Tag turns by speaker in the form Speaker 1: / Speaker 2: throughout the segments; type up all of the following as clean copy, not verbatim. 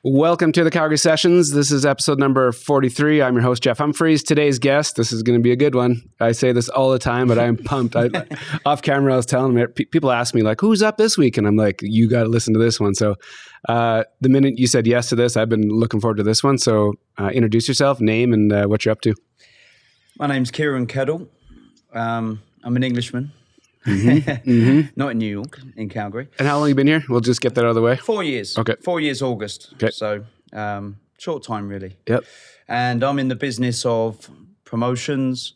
Speaker 1: Welcome to the Calgary Sessions. This is episode number 43. I'm your host, Jeff Humphreys. Today's guest, this is going to be a good one. I say this all the time, but I'm pumped. Off camera, I was telling them, people ask me, like, who's up this week? And I'm like, you got to listen to this one. So the minute you said yes to this, I've been looking forward to this one. So introduce yourself, name, and what you're up to.
Speaker 2: My name's Kieran Keddle. I'm an Englishman. Not in New York, in Calgary.
Speaker 1: And how long have you been here? We'll just get that out of the way.
Speaker 2: 4 years.
Speaker 1: Okay.
Speaker 2: 4 years August.
Speaker 1: Okay.
Speaker 2: So short time, really.
Speaker 1: Yep. And
Speaker 2: I'm in the business of promotions,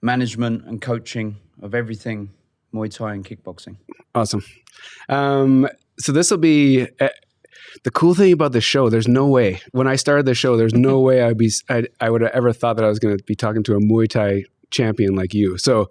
Speaker 2: management and coaching of everything Muay Thai and kickboxing.
Speaker 1: Awesome. So this will be... the cool thing about this show, there's no way, when I started the show, there's no way I would have ever thought that I was going to be talking to a Muay Thai champion like you. So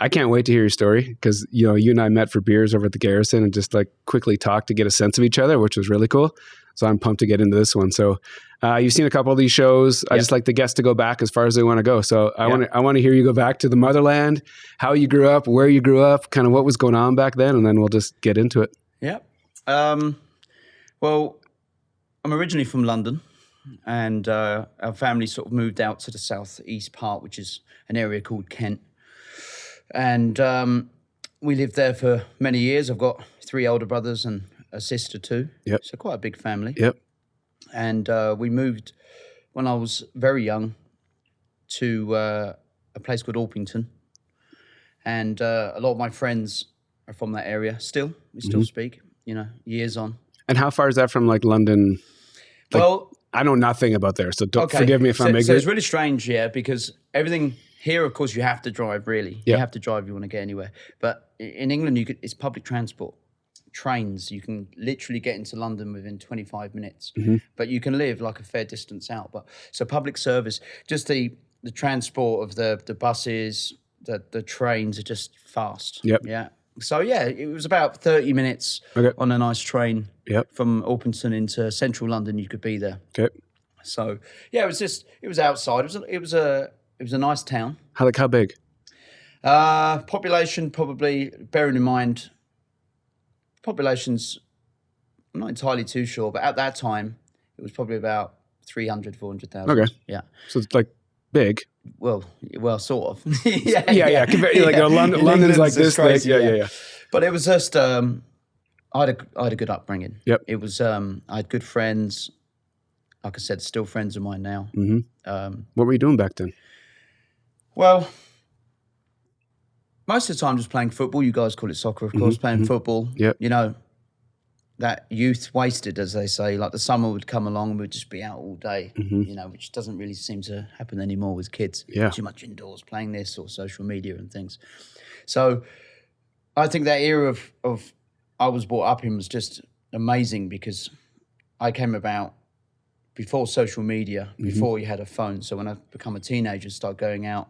Speaker 1: I can't wait to hear your story because, you and I met for beers over at the Garrison and just like quickly talked to get a sense of each other, which was really cool. So I'm pumped to get into this one. So you've seen a couple of these shows. Yep. I just like the guests to go back as far as they want to go. So I want to hear you go back to the motherland, how you grew up, where you grew up, kind of what was going on back then, and then we'll just get into it.
Speaker 2: Yeah. Well, I'm originally from London, and our family sort of moved out to the southeast part, which is an area called Kent. And we lived there for many years. I've got 3 older brothers and a sister too.
Speaker 1: Yep.
Speaker 2: So quite a big family.
Speaker 1: Yep.
Speaker 2: And we moved when I was very young to a place called Orpington. And a lot of my friends are from that area still. We still speak, years on.
Speaker 1: And how far is that from like London? Like, well, I know nothing about there, so forgive me if I'm ignorant.
Speaker 2: So it's really strange, because everything here, of course, you have to drive, really.
Speaker 1: Yep.
Speaker 2: You have to drive if you want to get anywhere. But in England, it's public transport. Trains, you can literally get into London within 25 minutes. But you can live like a fair distance out. So public service, just the transport of the buses, the trains are just fast.
Speaker 1: Yep.
Speaker 2: Yeah. So, it was about 30 minutes on a nice train from Orpington into central London. You could be there.
Speaker 1: Okay.
Speaker 2: So, it was outside. It was a nice town.
Speaker 1: How big?
Speaker 2: Population, probably, bearing in mind, population's, I'm not entirely too sure, but at that time, it was probably about 300, 400,000.
Speaker 1: Okay.
Speaker 2: Yeah.
Speaker 1: So it's like big.
Speaker 2: Well, sort of.
Speaker 1: London's like this
Speaker 2: crazy,
Speaker 1: thing. Yeah.
Speaker 2: But it was just, I had a good upbringing.
Speaker 1: Yep.
Speaker 2: It was, I had good friends. Like I said, still friends of mine now.
Speaker 1: What were you doing back then?
Speaker 2: Well, most of the time just playing football. You guys call it soccer, of course, playing football.
Speaker 1: Yep.
Speaker 2: That youth wasted, as they say. Like the summer would come along and we'd just be out all day, which doesn't really seem to happen anymore with kids.
Speaker 1: Yeah.
Speaker 2: Too much indoors playing this or social media and things. So I think that era of I was brought up in was just amazing because I came about before social media, before you had a phone. So when I become a teenager, start going out,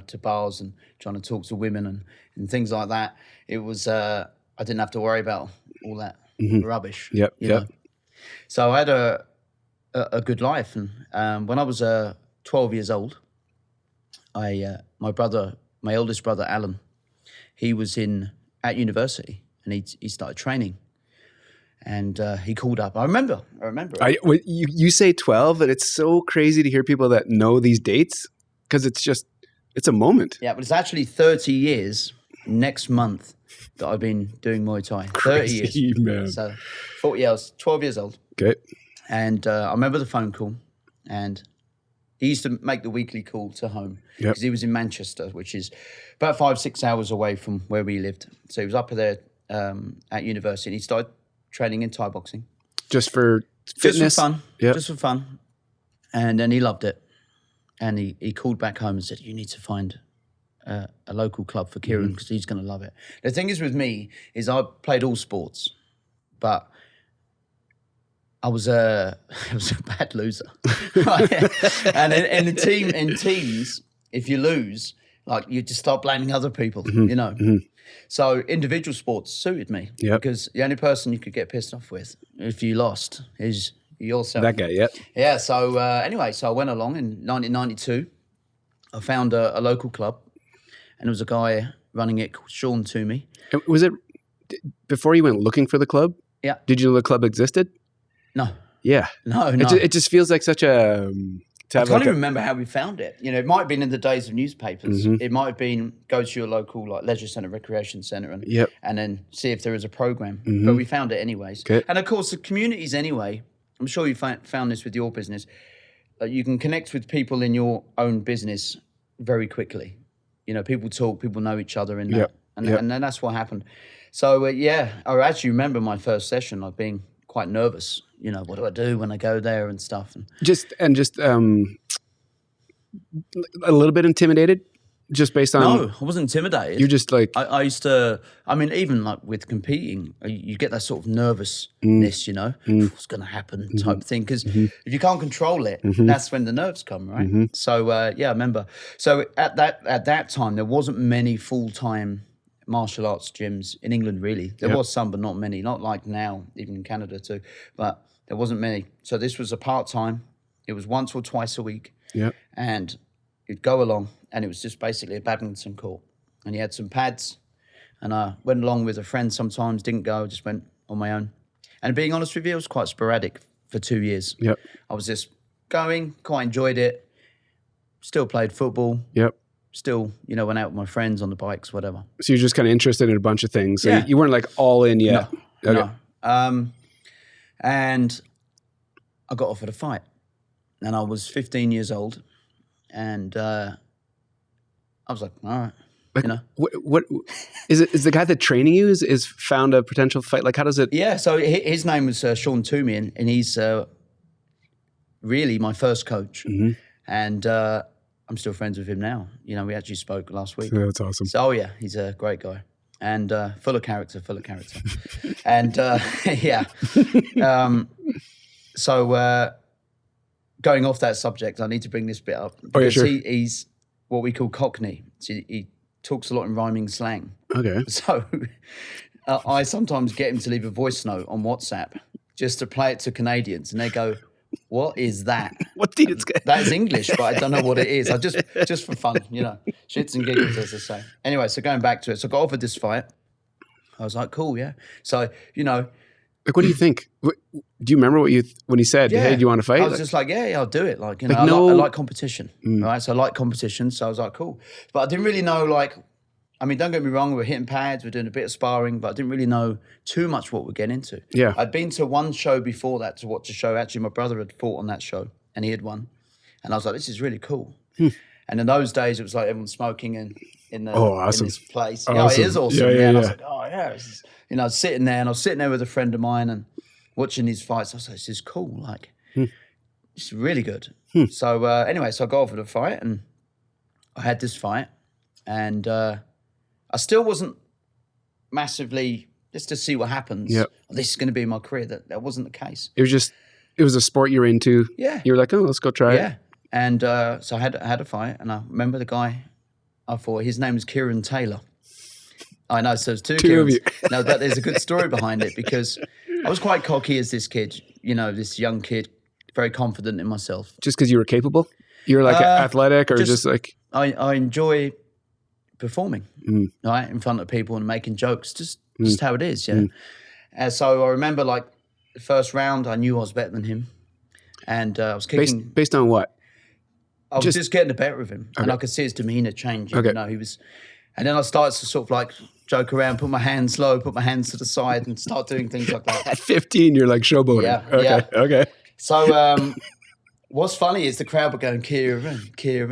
Speaker 2: to bars and trying to talk to women and things like that, it was, I didn't have to worry about all that rubbish.
Speaker 1: Yep.
Speaker 2: So I had a good life. And when I was 12 years old, my oldest brother, Alan, he was at university and he started training. And he called up. I remember.
Speaker 1: You say 12, and it's so crazy to hear people that know these dates because it's a moment.
Speaker 2: Yeah, but it's actually 30 years next month that I've been doing Muay Thai.
Speaker 1: Crazy,
Speaker 2: 30 years.
Speaker 1: Man.
Speaker 2: So 40 years, 12 years old.
Speaker 1: Okay.
Speaker 2: And I remember the phone call. And he used to make the weekly call to home because he was in Manchester, which is about 5-6 hours away from where we lived. So he was up there at university and he started training in Thai boxing.
Speaker 1: Just for fitness?
Speaker 2: Just for fun.
Speaker 1: Yep.
Speaker 2: Just for fun. And then he loved it. And he called back home and said, you need to find a local club for Kieran because he's going to love it. The thing is with me is I played all sports, but I was a bad loser. And in teams, if you lose, like you just start blaming other people, So individual sports suited me because the only person you could get pissed off with if you lost is yourself.
Speaker 1: That guy, yeah.
Speaker 2: Yeah, so anyway, so I went along in 1992. I found a local club and there was a guy running it called Sean Toomey.
Speaker 1: Was it, before you went looking for the club?
Speaker 2: Yeah.
Speaker 1: Did you know the club existed?
Speaker 2: No.
Speaker 1: Yeah.
Speaker 2: No.
Speaker 1: It just feels like such a...
Speaker 2: I can't even remember how we found it. You know, it might have been in the days of newspapers.
Speaker 1: Mm-hmm.
Speaker 2: It might have been go to your local like leisure centre, recreation centre, and then see if there is a program.
Speaker 1: Mm-hmm.
Speaker 2: But we found it anyways.
Speaker 1: Okay.
Speaker 2: And of course, the communities anyway. I'm sure you found this with your business. You can connect with people in your own business very quickly. You know, people talk, people know each other in that, and then that's what happened. So I actually remember my first session, like being quite nervous. You know, what do I do when I go there and stuff? And
Speaker 1: just a little bit intimidated, just based on.
Speaker 2: No, I wasn't intimidated.
Speaker 1: You're just like
Speaker 2: I used to. I mean, even like with competing, you get that sort of nervousness. You know, what's going to happen type thing. Because if you can't control it, that's when the nerves come, right? So I remember. So at that time, there wasn't many full-time martial arts gyms in England. Really, there was some, but not many. Not like now, even in Canada too. But there wasn't many. So this was a part-time. It was once or twice a week.
Speaker 1: Yeah.
Speaker 2: And you'd go along, and it was just basically a badminton court. And you had some pads, and I went along with a friend sometimes, didn't go, just went on my own. And being honest with you, it was quite sporadic for 2 years.
Speaker 1: Yep.
Speaker 2: I was just going, quite enjoyed it, still played football.
Speaker 1: Yep.
Speaker 2: Still, you know, went out with my friends on the bikes, whatever.
Speaker 1: So you're just kind of interested in a bunch of things. So
Speaker 2: Yeah.
Speaker 1: you weren't like all in yet.
Speaker 2: No.
Speaker 1: Okay.
Speaker 2: No. And I got offered a fight. And I was 15 years old. And I was like, all right,
Speaker 1: Like,
Speaker 2: you know.
Speaker 1: what is it? Is the guy that training you is found a potential fight? Like, how does it?
Speaker 2: Yeah, so his name was Sean Toomey, and he's really my first coach. And I'm still friends with him now. You know, we actually spoke last week.
Speaker 1: That's awesome.
Speaker 2: So, he's a great guy. And full of character. And so going off that subject, I need to bring this bit up. Because
Speaker 1: sure.
Speaker 2: He's what we call Cockney. So he talks a lot in rhyming slang.
Speaker 1: Okay.
Speaker 2: So I sometimes get him to leave a voice note on WhatsApp just to play it to Canadians. And they go, what is that?
Speaker 1: What did it get?
Speaker 2: That is English, but I don't know what it is. I just for fun, you know, shits and giggles, as I say. Anyway, so going back to it. So I got offered this fight. I was like, cool, yeah. So, you know.
Speaker 1: Like, what do you think? Do you remember when he said, hey, do you want to fight?
Speaker 2: I was just like, yeah, I'll do it. Like, you know,
Speaker 1: Like,
Speaker 2: I like competition, right? So I like competition. So I was like, cool. But I didn't really know, like, I mean, don't get me wrong, we're hitting pads, we're doing a bit of sparring, but I didn't really know too much what we're getting into.
Speaker 1: Yeah.
Speaker 2: I'd been to one show before that to watch a show. Actually, my brother had fought on that show, and he had won. And I was like, this is really cool. And in those days, it was like everyone smoking in
Speaker 1: awesome.
Speaker 2: this place.
Speaker 1: Awesome.
Speaker 2: Yeah, it is awesome.
Speaker 1: Yeah.
Speaker 2: And I was like, oh, yeah. This is, you know, I was sitting there, and I was sitting there with a friend of mine and watching these fights. I was like, this is cool. Like, it's really good. So anyway, so I got offered a fight, and I had this fight, and I still wasn't massively just to see what happens.
Speaker 1: Yep.
Speaker 2: This is going to be my career. That wasn't the case.
Speaker 1: It was a sport you were into.
Speaker 2: Yeah.
Speaker 1: You were like, oh, let's go try it.
Speaker 2: Yeah. And so I had a fight, and I remember the guy I fought. His name was Kieran Taylor. I know, so there's two
Speaker 1: of you.
Speaker 2: No, but there's a good story behind it because I was quite cocky as this kid, you know, this young kid, very confident in myself.
Speaker 1: Just because you were capable? You were like athletic or just like...
Speaker 2: I enjoy performing, right, in front of people and making jokes, just how it is, yeah. And so I remember, like, the first round, I knew I was better than him. And I was kicking...
Speaker 1: Based on what?
Speaker 2: I was just getting the better of him. Okay. And I could see his demeanour changing.
Speaker 1: Okay.
Speaker 2: You know, he was... And then I started to sort of, like, joke around, put my hands low, put my hands to the side and start doing things like that.
Speaker 1: At 15, you're like showboating.
Speaker 2: Yeah,
Speaker 1: Okay.
Speaker 2: So what's funny is the crowd were going, Kieran.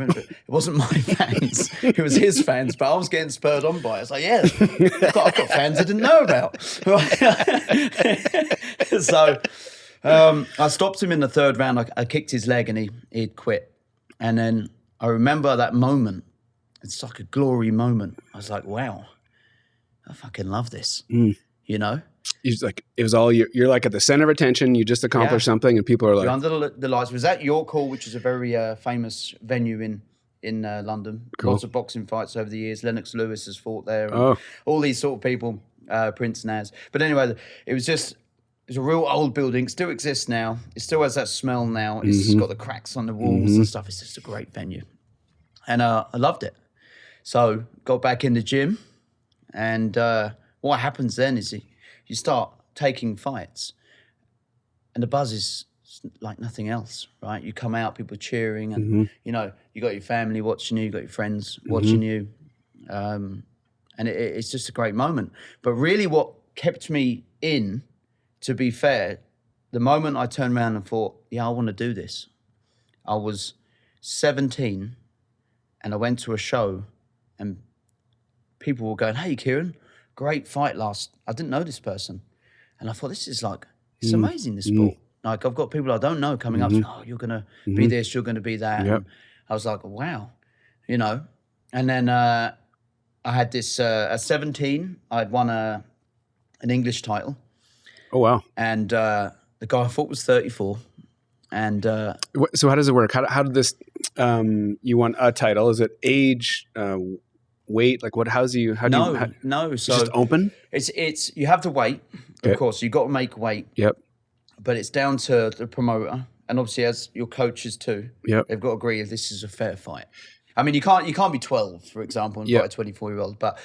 Speaker 2: But it wasn't my fans. It was his fans. But I was getting spurred on by it. It's like, yeah, I've got fans I didn't know about. So I stopped him in the third round. I kicked his leg and he'd quit. And then I remember that moment. It's like a glory moment. I was like, wow, I fucking love this. You know?
Speaker 1: It was all you're like at the center of attention. You just accomplished something, and people are like,
Speaker 2: you're under the lights. Was at York Hall, which is a very famous venue in London.
Speaker 1: Cool.
Speaker 2: Lots of boxing fights over the years. Lennox Lewis has fought there. And all these sort of people, Prince Naz. But anyway, it's a real old building. Still exists now. It still has that smell now. It's got the cracks on the walls and stuff. It's just a great venue, and I loved it. So got back in the gym, and what happens then is you start taking fights, and the buzz is it's like nothing else, right? You come out, people cheering, and you know, you got your family watching you got your friends watching you, and it's just a great moment. But really, what kept me in, to be fair, the moment I turned around and thought, yeah, I want to do this. I was 17, and I went to a show, and people were going, "Hey, Kieran, great fight last." I didn't know this person, and I thought, this is like, it's amazing, this sport. Like, I've got people I don't know coming up saying, "Oh, you're going to be this, you're going to be that."
Speaker 1: Yep.
Speaker 2: And I was like, wow, you know. And then I had this, at 17, I'd won an English title.
Speaker 1: Oh, wow.
Speaker 2: And the guy I fought was 34. And
Speaker 1: so how does it work? How did this, you won a title? Is it age, weight? Like what, so
Speaker 2: it's
Speaker 1: just open?
Speaker 2: It's you have to wait, of course. You've got to make weight.
Speaker 1: Yep.
Speaker 2: But it's down to the promoter, and obviously as your coaches too.
Speaker 1: Yep.
Speaker 2: They've got to agree if this is a fair fight. I mean, you can't be 12, for example, and fight a 24-year-old. But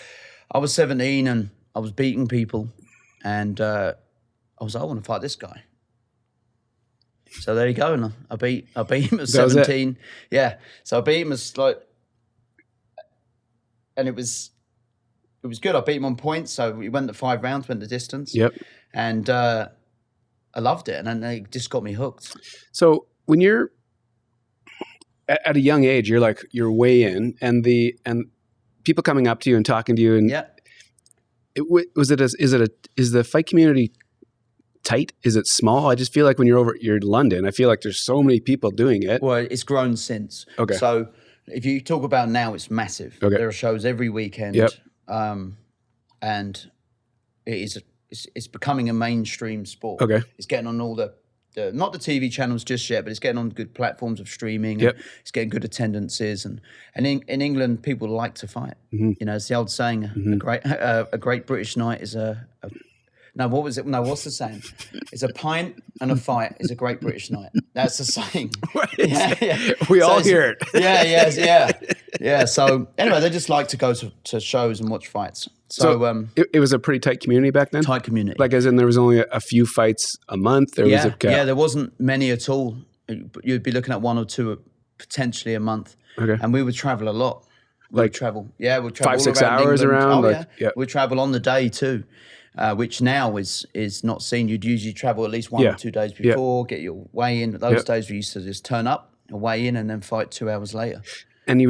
Speaker 2: I was 17 and I was beating people, and I was like, I want to fight this guy. So there you go, and I beat him at 17. Yeah, so I beat him as like, and it was good. I beat him on points, so we went the 5 rounds, went the distance.
Speaker 1: Yep.
Speaker 2: And I loved it, and then it just got me hooked.
Speaker 1: So when you're at a young age, you're way in, and people coming up to you and talking to you, and is the fight community tight? Is it small? I just feel like when you're in London, I feel like there's so many people doing it.
Speaker 2: Well, it's grown since.
Speaker 1: Okay.
Speaker 2: So if you talk about now, it's massive.
Speaker 1: Okay.
Speaker 2: There are shows every weekend.
Speaker 1: Yep.
Speaker 2: And it's becoming a mainstream sport.
Speaker 1: Okay.
Speaker 2: It's getting on all the not the TV channels just yet, but it's getting on good platforms of streaming.
Speaker 1: Yep.
Speaker 2: And it's getting good attendances, and in England, people like to fight. You know, it's the old saying: a great British night is no, what was it? No, what's the saying? It's a pint and a fight is a great British night. That's the saying. Yeah.
Speaker 1: We all hear it.
Speaker 2: Yeah. So anyway, they just like to go to shows and watch fights. So
Speaker 1: it was a pretty tight community back then?
Speaker 2: Tight community.
Speaker 1: Like as in there was only a few fights a month?
Speaker 2: There wasn't many at all. You'd be looking at 1 or 2 potentially a month.
Speaker 1: Okay.
Speaker 2: And we would travel a lot. We'd travel
Speaker 1: 5-6 hours
Speaker 2: England.
Speaker 1: around?
Speaker 2: We'd travel on the day too. Which now is not seen. You'd usually travel at least 1 or 2 days before, get your weigh in. Those days we used to just turn up, weigh in, and then fight 2 hours later. And
Speaker 1: you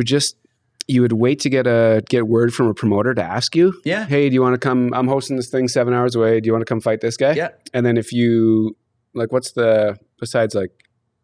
Speaker 1: would wait to get word from a promoter to ask you, hey, do you want to come? I'm hosting this thing 7 hours away. Do you want to come fight this guy?
Speaker 2: Yeah.
Speaker 1: And then if you what's besides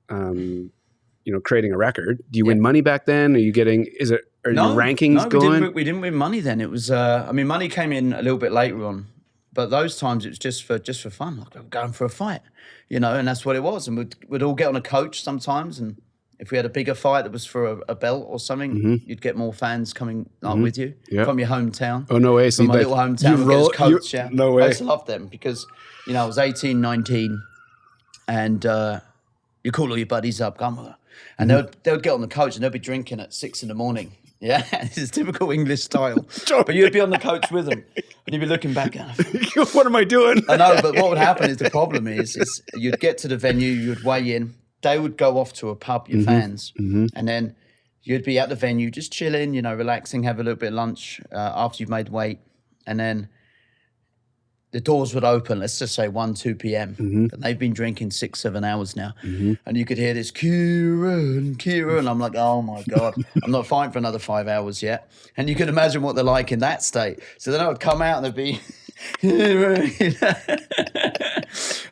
Speaker 1: creating a record? Do you win money back then? Are you getting? Your rankings going?
Speaker 2: We didn't win money then. It was. Money came in a little bit later on. But those times it was just for fun, like I'm going for a fight, and that's what it was. And we'd all get on a coach sometimes, and if we had a bigger fight that was for a belt or something, you'd get more fans coming with you from your hometown.
Speaker 1: Oh, no way.
Speaker 2: From my little hometown, we'd get this coach,
Speaker 1: No way.
Speaker 2: I used to love them because, I was 18, 19, and you call all your buddies up, come on. And they would get on the coach and they'd be drinking at 6 a.m. Yeah, this is typical English style. But you'd be on the coach with them, and you'd be looking back at them.
Speaker 1: What am I doing?
Speaker 2: I know, but what would happen is the problem is you'd get to the venue, you'd weigh in, they would go off to a pub, your fans, and then you'd be at the venue just chilling, relaxing, have a little bit of lunch after you've made weight, and then the doors would open, let's just say 1, 2 p.m. And they've been drinking 6, 7 hours now. And you could hear this, Kieran. I'm like, oh my God, I'm not fighting for another 5 hours yet. And you can imagine what they're like in that state. So then I would come out and they'd be,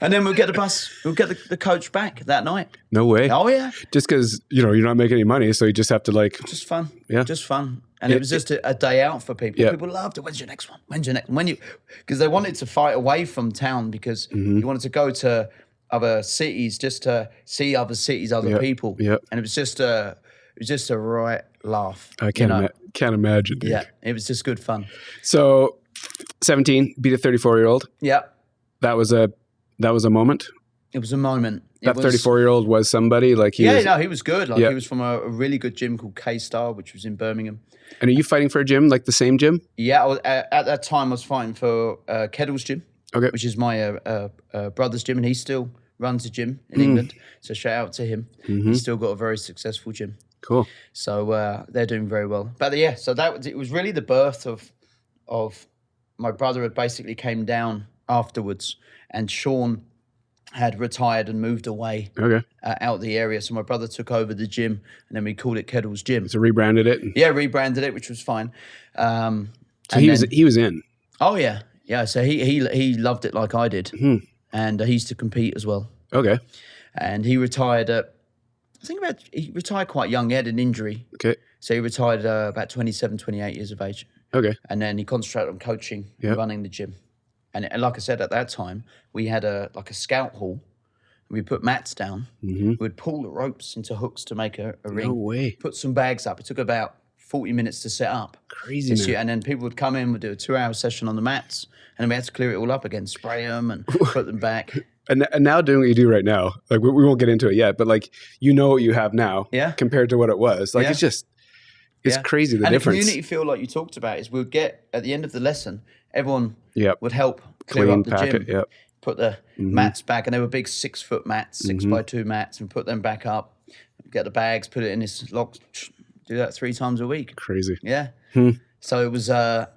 Speaker 2: and then we'll get the bus, we'll get the coach back that night.
Speaker 1: No way.
Speaker 2: Oh yeah.
Speaker 1: Just because, you're not making any money, so you just have to Just
Speaker 2: fun.
Speaker 1: Yeah.
Speaker 2: Just fun. And it was just a day out for people.
Speaker 1: Yeah.
Speaker 2: People loved it. When's your next one? Because they wanted to fight away from town because you wanted to go to other cities just to see other cities, other people.
Speaker 1: Yeah.
Speaker 2: And it was just a right laugh.
Speaker 1: I can't imagine. Dude.
Speaker 2: Yeah. It was just good fun.
Speaker 1: So 17, beat a 34-year-old.
Speaker 2: Yeah.
Speaker 1: That was a moment.
Speaker 2: It was a moment.
Speaker 1: That 34-year-old was somebody he
Speaker 2: was good. He was from a really good gym called K-Star, which was in Birmingham.
Speaker 1: And are you fighting for a gym, like the same gym?
Speaker 2: Yeah, at that time I was fighting for Keddle's gym,
Speaker 1: okay,
Speaker 2: which is my brother's gym, and he's still runs a gym in England. So shout out to him. He's still got a very successful gym.
Speaker 1: Cool.
Speaker 2: So they're doing very well. But yeah, so it was really the birth of my brother had basically came down afterwards, and Sean had retired and moved away out the area. So my brother took over the gym, and then we called it Keddle's Gym.
Speaker 1: So rebranded it?
Speaker 2: Yeah, rebranded it, which was fine.
Speaker 1: So he was in?
Speaker 2: Oh, yeah. Yeah, so he loved it like I did. And he used to compete as well.
Speaker 1: Okay.
Speaker 2: And he retired he retired quite young. He had an injury.
Speaker 1: Okay.
Speaker 2: So he retired about 27, 28 years of age.
Speaker 1: Okay.
Speaker 2: And then he concentrated on coaching and running the gym. And like I said, at that time, we had a scout hall. We put mats down. We'd pull the ropes into hooks to make a ring.
Speaker 1: No way.
Speaker 2: Put some bags up. It took about 40 minutes to set up.
Speaker 1: Crazy, man.
Speaker 2: And then people would come in, we'd do a 2-hour session on the mats, and then we had to clear it all up again, spray them and put them back.
Speaker 1: And now doing what you do right now, like we won't get into it yet, but like what you have now compared to what it was. Like it's crazy the difference.
Speaker 2: And the community feel like you talked about is we'd get, at the end of the lesson, everyone would help clear up the gym, put the mats back, and they were big 6-foot mats, 6x2 mats, and put them back up, get the bags, put it in this lock, do that 3 times a week.
Speaker 1: Crazy.
Speaker 2: Yeah. So it was, I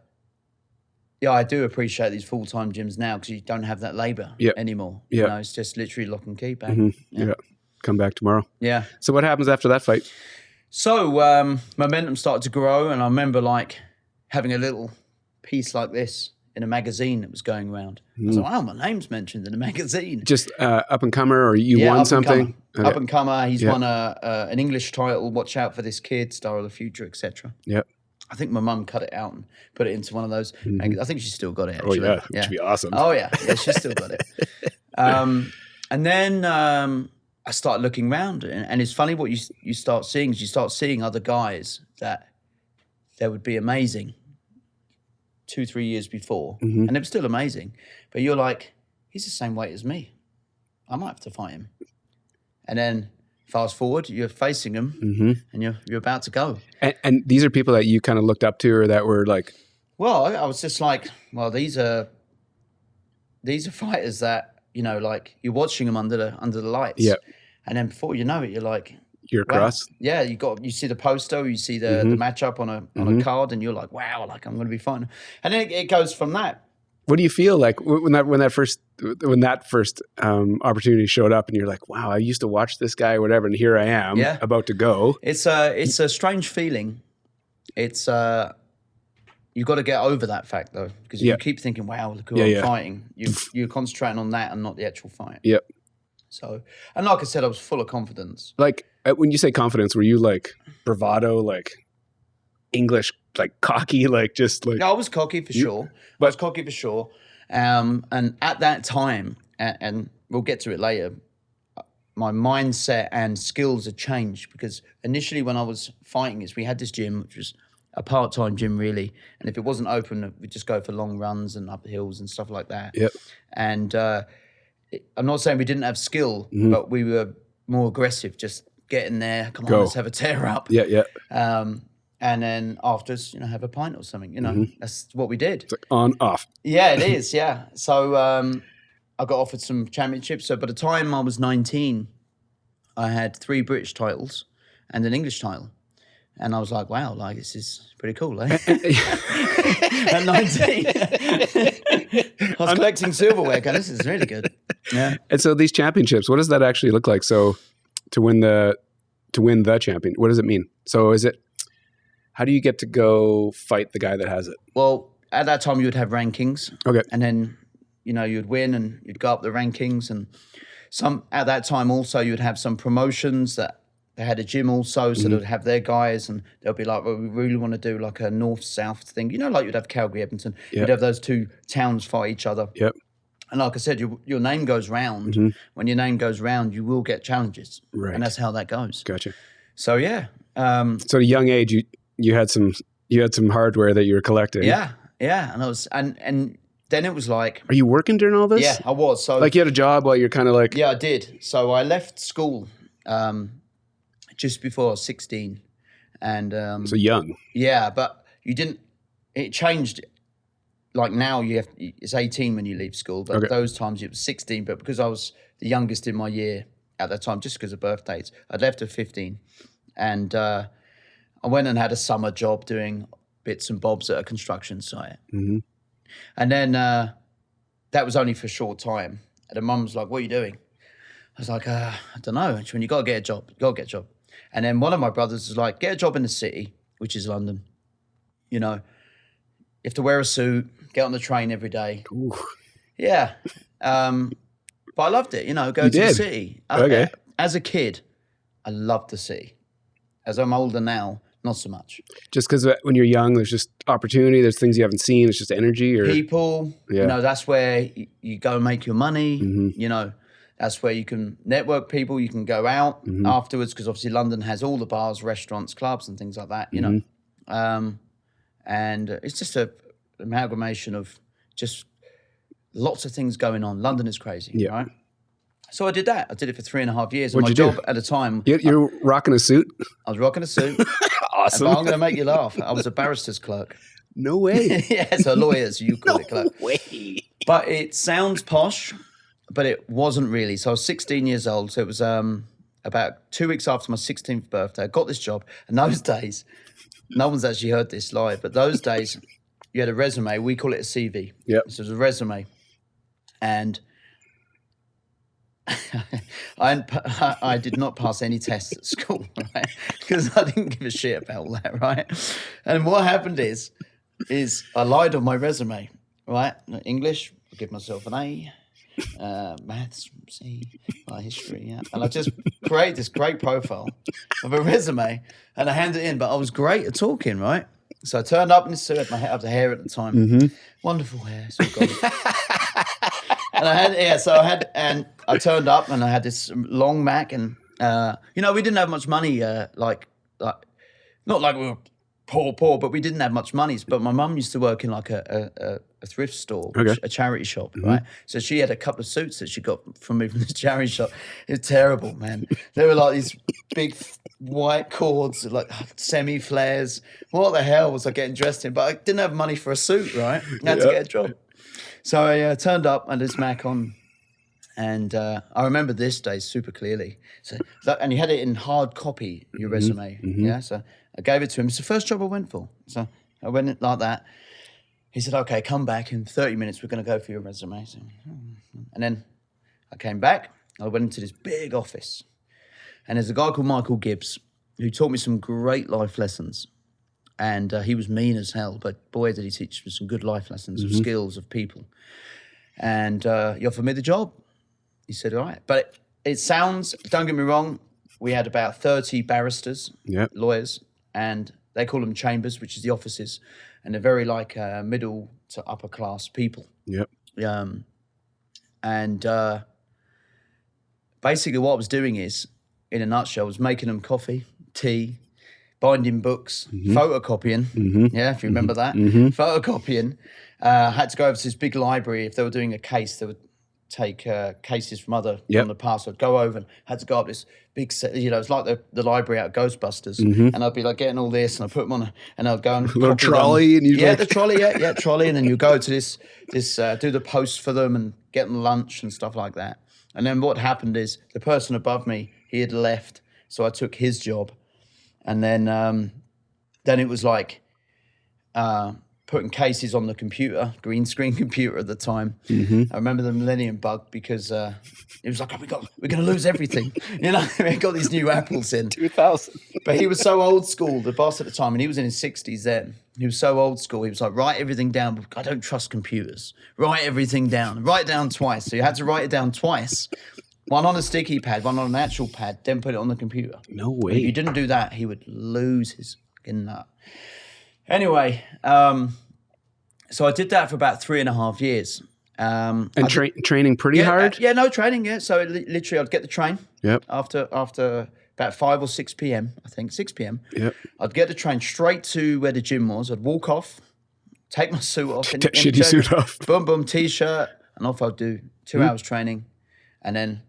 Speaker 2: do appreciate these full-time gyms now because you don't have that labor anymore. You know, it's just literally lock and key back.
Speaker 1: Come back tomorrow.
Speaker 2: Yeah.
Speaker 1: So what happens after that fight?
Speaker 2: So momentum started to grow, and I remember like having a little piece like this in a magazine that was going around. I was like, wow, my name's mentioned in a magazine.
Speaker 1: Just up and comer, or you won something?
Speaker 2: Up and comer. He's won an English title. Watch out for this kid, star of the future, etc.
Speaker 1: Yep.
Speaker 2: I think my mum cut it out and put it into one of those. I think she's still got it, actually.
Speaker 1: Oh, yeah. Which would be awesome.
Speaker 2: Oh, yeah. Yeah, she's still got it. And then I started looking around. And it's funny what you start seeing is you start seeing other guys that they would be amazing 2-3 years before. And they were still amazing. But you're like, he's the same weight as me. I might have to fight him. And then fast forward, you're facing him, and you're about to go.
Speaker 1: And these are people that you kind of looked up to, or that were like.
Speaker 2: Well, I was just like, well, these are fighters that like you're watching them under the lights. Yeah. And then before you know it, you're like,
Speaker 1: you're across.
Speaker 2: Wow. Yeah, you see the poster, you see the matchup on a card, and you're like, wow, like I'm going to be fine. And then it goes from that. What
Speaker 1: do you feel like when that first opportunity showed up, and you're like, wow, I used to watch this guy or whatever, and here I am about to go?
Speaker 2: It's a strange feeling. It's you've got to get over that fact though, because you keep thinking, wow, look who I'm fighting. You're concentrating on that and not the actual fight.
Speaker 1: Yep.
Speaker 2: So, and like I said, I was full of confidence.
Speaker 1: Like when you say confidence, were you like bravado, like English, like cocky, like just like?
Speaker 2: No, I was cocky for sure. I was cocky for sure. And at that time, and we'll get to it later, my mindset and skills had changed because initially when I was fighting we had this gym, which was a part-time gym really. And if it wasn't open, we'd just go for long runs and up hills and stuff like that. Yep. And I'm not saying we didn't have skill, but we were more aggressive, just get in there, come on, let's have a tear up.
Speaker 1: Yeah, yeah.
Speaker 2: And then after, have a pint or something, that's what we did.
Speaker 1: It's like on, off.
Speaker 2: Yeah, it is, yeah. So I got offered some championships. So by the time I was 19, I had 3 British titles and an English title. And I was like, wow, like this is pretty cool, eh? At 19. I was collecting silverware, going, this is really good. Yeah.
Speaker 1: And so these championships, what does that actually look like? So to win the champion, what does it mean? So how do you get to go fight the guy that has it?
Speaker 2: Well, at that time you would have rankings. Okay. And then, you'd win and you'd go up the rankings. And at that time also you would have some promotions that they had a gym also, so they'd have their guys and they'll be like, well, we really want to do like a north-south thing. Like you'd have Calgary, Edmonton. Yep. You'd have those 2 towns fight each other. Yep. And like I said, your name goes round. When your name goes round, you will get challenges. Right. And that's how that goes.
Speaker 1: Gotcha.
Speaker 2: So, yeah.
Speaker 1: So at a young age, you had some hardware that you were collecting.
Speaker 2: Yeah, yeah. And I was and then it was like,
Speaker 1: are you working during all this?
Speaker 2: Yeah, I was. So
Speaker 1: like you had a job while you're kind of like.
Speaker 2: Yeah, I did. So I left school just before I was 16, and
Speaker 1: so young.
Speaker 2: Yeah, but you didn't. It changed. Like now, it's 18 when you leave school, but those times it was 16. But because I was the youngest in my year at that time, just because of birth dates. I'd left at 15. And I went and had a summer job doing bits and bobs at a construction site.
Speaker 1: Mm-hmm.
Speaker 2: And then that was only for a short time. And the mum was like, what are you doing? I was like, I don't know. She went, you got to get a job. You got to get a job. And then one of my brothers was like, get a job in the city, which is London. You know, you have to wear a suit, get on the train every day.
Speaker 1: Ooh.
Speaker 2: Yeah. But I loved it, you know, go to the city.
Speaker 1: Okay.
Speaker 2: As a kid, I loved the city. As I'm older now, not so much.
Speaker 1: Just because when you're young, there's just opportunity. There's things you haven't seen. It's just energy. Or
Speaker 2: people, you know, that's where you go and make your money.
Speaker 1: Mm-hmm.
Speaker 2: You know, that's where you can network people. You can go out afterwards because obviously London has all the bars, restaurants, clubs and things like that, you know. And it's just an amalgamation of just lots of things going on. London is crazy, right? So I did that. I did it for 3.5 years. And my job at the time...
Speaker 1: You're rocking a suit?
Speaker 2: I was rocking a suit.
Speaker 1: Awesome.
Speaker 2: But I'm going to make you laugh. I was a barrister's clerk.
Speaker 1: No way.
Speaker 2: Yeah, so lawyers, you call it clerk.
Speaker 1: No way.
Speaker 2: But it sounds posh, but it wasn't really. So I was 16 years old. So it was about 2 weeks after my 16th birthday. I got this job. And those days, no one's actually heard this live, but those days, you had a resume. We call it a CV.
Speaker 1: Yep.
Speaker 2: So it was a resume. And... I did not pass any tests at school, right? Because I didn't give a shit about all that, right? And what happened is I lied on my resume, right? English, I give myself an A. Maths, C. History, yeah. And I just created this great profile of a resume and I handed it in, but I was great at talking, right? So I turned up in the suit, I had the hair at the time. Wonderful hair. So and I turned up and I had this long Mac and, you know, we didn't have much money, like not like we were poor, but we didn't have much money. But my mum used to work in like a thrift store, a charity shop, right? So she had a couple of suits that she got from me from this charity shop. It was terrible, man. They were like these big white cords, like semi-flares. What the hell was I getting dressed in? But I didn't have money for a suit, right? I had to get a job. So I turned up and this Mac on, and I remember this day super clearly. So, and you had it in hard copy, your resume, yeah? So I gave it to him. It's the first job I went for. So I went in like that. He said, okay, come back in 30 minutes. We're going to go for your resume. So, and then I came back. I went into this big office. And there's a guy called Michael Gibbs who taught me some great life lessons. And he was mean as hell, but boy, did he teach me some good life lessons of skills of people. And he offered me the job. He said, all right. But it sounds, don't get me wrong, we had about 30 barristers, lawyers, and they call them chambers, which is the offices. And they're very like middle to upper class people. Yep. And basically what I was doing is, in a nutshell, I was making them coffee, tea, binding books, photocopying. Yeah, if you remember that. Photocopying. Had to go over to this big library. If they were doing a case, they would take cases from from the past. I'd go over and had to go up this big set. You know, it's like the library out of Ghostbusters. And I'd be like getting all this, and I'd put them on, and I'd go and
Speaker 1: little trolley, and you
Speaker 2: the trolley, trolley, and then you go to this do the post for them and get them lunch and stuff like that. And then what happened is the person above me, he had left, so I took his job. And then it was like putting cases on the computer, green screen computer at the time. I remember the Millennium Bug because it was like, we're going to lose everything. You know, we got these new Apples in.
Speaker 1: 2000.
Speaker 2: But he was so old school, the boss at the time, and he was in his 60s then. He was so old school. He was like, write everything down. I don't trust computers. Write everything down. Write it down twice. So you had to write it down twice. One on a sticky pad, one on an actual pad, then put it on the computer.
Speaker 1: No way.
Speaker 2: If you didn't do that, he would lose his fucking nut. Anyway, so I did that for about 3.5 years.
Speaker 1: And training pretty hard?
Speaker 2: No training, yeah. So literally I'd get the train after about 5 or 6 p.m., I think, 6 p.m.
Speaker 1: Yep.
Speaker 2: I'd get the train straight to where the gym was. I'd walk off, take my suit off.
Speaker 1: Get shitty suit off.
Speaker 2: Boom, boom, T-shirt, and off I'd do 2 hours training. And then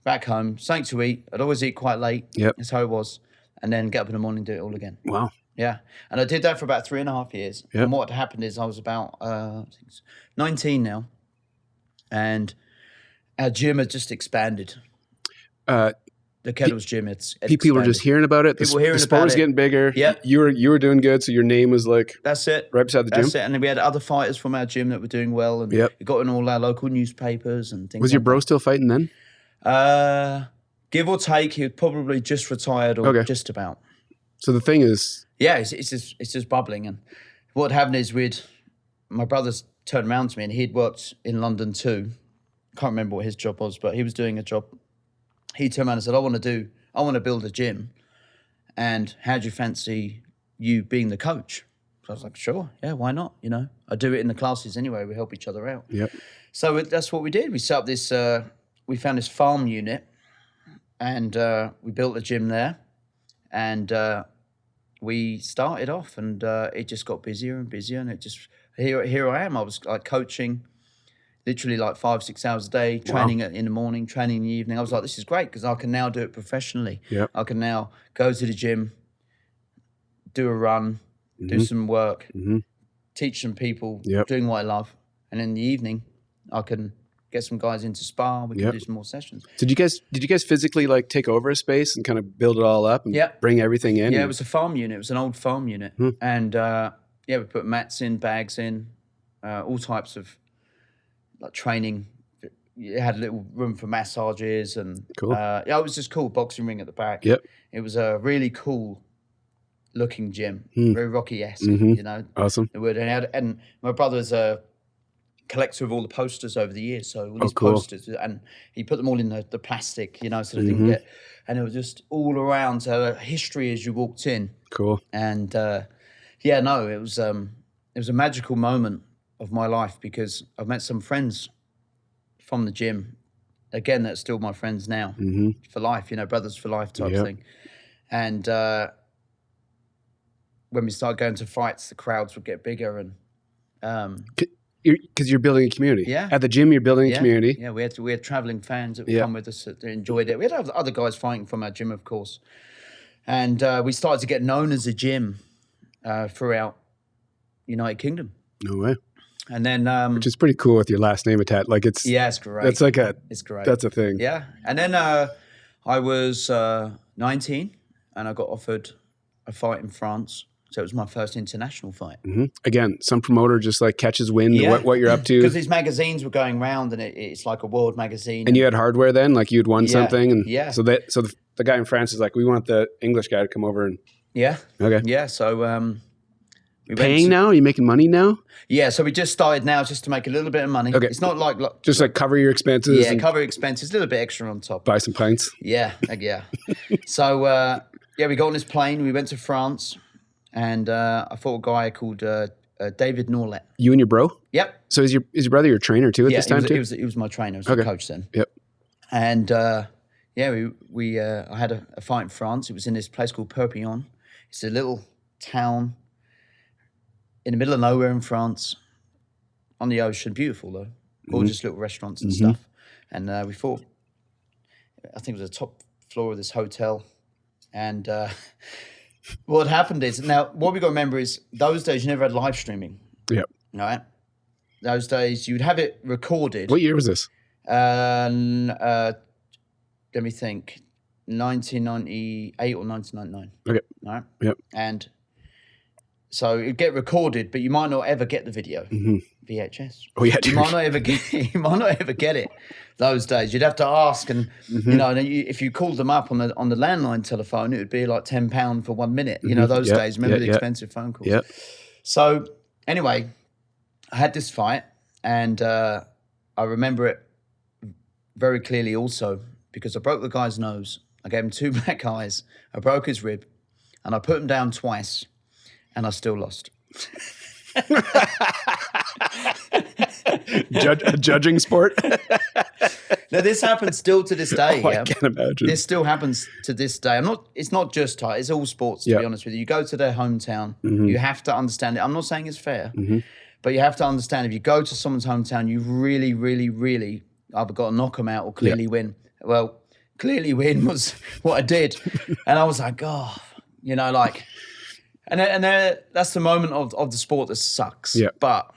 Speaker 2: back home, something to eat. I'd always eat quite late. Yep. That's how it was. And then get up in the morning and do it all again.
Speaker 1: Wow.
Speaker 2: Yeah. And I did that for about 3.5 years. Yep. And what happened is I was about 19 now. And Our gym had just expanded. The Keddle's gym, it's
Speaker 1: people were just hearing about it. The sport was getting bigger.
Speaker 2: Yeah.
Speaker 1: You were doing good, so your name was like
Speaker 2: that's it.
Speaker 1: Right beside the gym.
Speaker 2: That's it. And then we had other fighters from our gym that were doing well, and it got in all our local newspapers and things.
Speaker 1: Was your bro still fighting then?
Speaker 2: Give or take, he had probably just retired or just about.
Speaker 1: So the thing is,
Speaker 2: it's just bubbling. And what happened is my brother's turned around to me, and he'd worked in London too. Can't remember what his job was, but he was doing a job. He turned around and said, I want to build a gym. And how do you fancy you being the coach? So I was like, sure, yeah, why not? I do it in the classes anyway. We help each other out.
Speaker 1: Yep.
Speaker 2: So that's what we did. We set up this, we found this farm unit, and we built a gym there. And we started off, and it just got busier and busier. And it just, here I am. I was like coaching literally like 5-6 hours a day, training in the morning, training in the evening. I was like, this is great because I can now do it professionally.
Speaker 1: Yep.
Speaker 2: I can now go to the gym, do a run, do some work, teach some people, doing what I love. And in the evening, I can get some guys into spa. We can do some more sessions.
Speaker 1: So did you guys physically like take over a space and kind of build it all up and bring everything in?
Speaker 2: Yeah, it was a farm unit. It was an old farm unit. And we put mats in, bags in, all types of like training. It had a little room for massages and
Speaker 1: cool.
Speaker 2: It was just cool. Boxing ring at the back.
Speaker 1: Yep.
Speaker 2: It was a really cool looking gym, very Rocky-esque,
Speaker 1: Awesome.
Speaker 2: And my brother's a collector of all the posters over the years, so all these
Speaker 1: cool.
Speaker 2: posters, and he put them all in the plastic, so they didn't get, and it was just all around, so a history as you walked in.
Speaker 1: Cool.
Speaker 2: And it was a magical moment of my life because I've met some friends from the gym, again, that's still my friends now, for life, brothers for life type thing. And when we started going to fights, the crowds would get bigger, and
Speaker 1: because you're building a community.
Speaker 2: Yeah.
Speaker 1: At the gym, you're building a community.
Speaker 2: Yeah, we had traveling fans that would come with us that enjoyed it. We had other guys fighting from our gym, of course. And we started to get known as a gym throughout United Kingdom.
Speaker 1: No way.
Speaker 2: And then
Speaker 1: which is pretty cool with your last name attached. Like it's
Speaker 2: great.
Speaker 1: That's like
Speaker 2: it's great.
Speaker 1: That's a thing.
Speaker 2: Yeah. And then I was 19 and I got offered a fight in France. So it was my first international fight.
Speaker 1: Again, some promoter just like catches wind of what you're up to.
Speaker 2: Because these magazines were going round, and it's like a world magazine.
Speaker 1: And you had hardware then, like you'd won something, and so the guy in France is like, we want the English guy to come over and okay.
Speaker 2: Yeah. So we
Speaker 1: paying now? Are you making money now?
Speaker 2: Yeah. So we just started now just to make a little bit of money.
Speaker 1: Okay.
Speaker 2: It's not like
Speaker 1: just like cover your expenses.
Speaker 2: Yeah, cover expenses, a little bit extra on top.
Speaker 1: Buy some pints.
Speaker 2: Yeah. So we got on this plane. We went to France. And I fought a guy called David Norlet.
Speaker 1: You and your bro?
Speaker 2: Yep.
Speaker 1: So is your brother your trainer too at this time too?
Speaker 2: He was my trainer. He was the coach then.
Speaker 1: Yep.
Speaker 2: And I had a fight in France. It was in this place called Perpignan. It's a little town in the middle of nowhere in France, on the ocean. Beautiful though, gorgeous little restaurants and stuff. And we fought. I think it was the top floor of this hotel, and. What happened is, now what we got to remember is those days you never had live streaming.
Speaker 1: Yep.
Speaker 2: Right? Those days you'd have it recorded.
Speaker 1: What year was this?
Speaker 2: Let me think. 1998 or 1999.
Speaker 1: Okay.
Speaker 2: Right?
Speaker 1: Yep.
Speaker 2: And so it'd get recorded, but you might not ever get the video. VHS.
Speaker 1: Oh yeah.
Speaker 2: You might not ever get it. Those days, you'd have to ask, and if you called them up on the landline telephone, it would be like £10 for 1 minute. Those days. Remember the expensive phone calls.
Speaker 1: Yep.
Speaker 2: So anyway, I had this fight, and I remember it very clearly also because I broke the guy's nose. I gave him 2 black eyes. I broke his rib, and I put him down twice, and I still lost.
Speaker 1: A judging sport.
Speaker 2: Now this happens still to this day.
Speaker 1: I can't imagine.
Speaker 2: This still happens to this day. It's not just Thai. It's all sports. To be honest with you, you go to their hometown. You have to understand it. I'm not saying it's fair, but you have to understand if you go to someone's hometown, you really, really, really either got to knock them out or clearly win. Well, clearly win was what I did, and I was like, and that's the moment of the sport that sucks.
Speaker 1: Yeah.
Speaker 2: But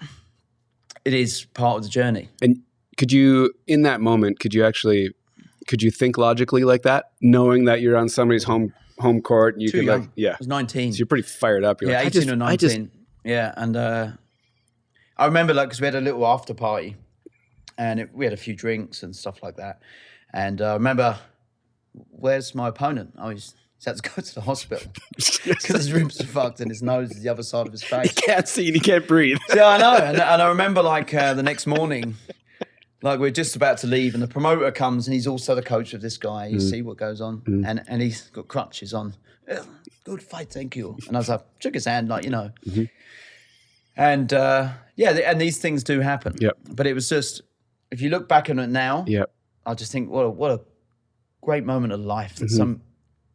Speaker 2: it is part of the journey.
Speaker 1: And could you, in that moment, could you think logically like that, knowing that you're on somebody's home court and you
Speaker 2: Too
Speaker 1: could
Speaker 2: young.
Speaker 1: like, yeah.
Speaker 2: I was 19.
Speaker 1: So you're pretty fired up. You're
Speaker 2: Yeah,
Speaker 1: like,
Speaker 2: 18 or 19. Yeah, and I remember because we had a little after party and we had a few drinks and stuff like that. And I remember, where's my opponent? Oh, he's had to go to the hospital because his ribs are fucked and his nose is the other side of his face.
Speaker 1: He can't see and he can't breathe.
Speaker 2: Yeah, I know. And I remember the next morning, like we're just about to leave and the promoter comes and he's also the coach of this guy. You see what goes on. And he's got crutches on. Good fight, thank you. And I was like, shook his hand, like, And and these things do happen.
Speaker 1: Yep.
Speaker 2: But it was just, if you look back on it now,
Speaker 1: Yep.
Speaker 2: I just think, what a great moment of life that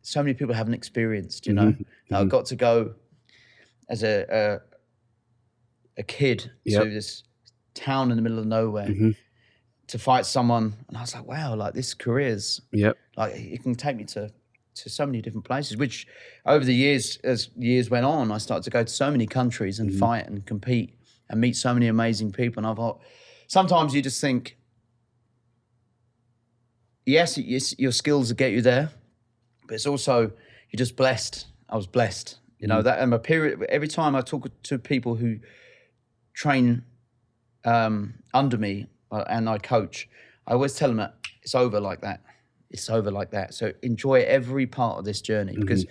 Speaker 2: so many people haven't experienced, I got to go as a kid to this town in the middle of nowhere to fight someone. And I was like, wow, like this career's, like it can take me to so many different places, which over the years, as years went on, I started to go to so many countries and fight and compete and meet so many amazing people. And I thought, sometimes you just think, yes, your skills will get you there, but it's also, you're just blessed. I was blessed, that in a period, every time I talk to people who train under me and I coach, I always tell them that it's over like that. It's over like that. So enjoy every part of this journey because,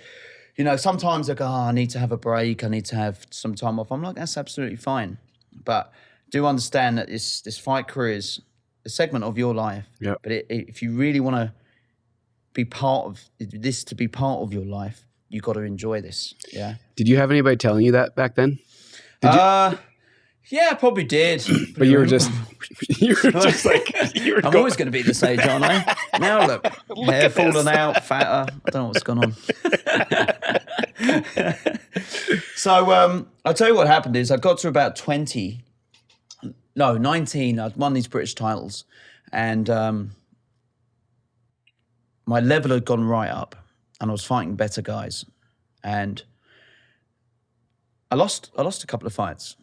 Speaker 2: sometimes I go, I need to have a break. I need to have some time off. I'm like, that's absolutely fine. But do understand that this fight career is a segment of your life.
Speaker 1: Yep.
Speaker 2: But if you really want to be part of this, to be part of your life, you got to enjoy this. Yeah.
Speaker 1: Did you have anybody telling you that back then?
Speaker 2: Yeah, I probably did.
Speaker 1: But you were just like,
Speaker 2: I'm always going to be this age, aren't I? Now look hair falling out, fatter. I don't know what's going on. So I'll tell you what happened is I got to about 19. I'd won these British titles and my level had gone right up and I was fighting better guys. And I lost a couple of fights.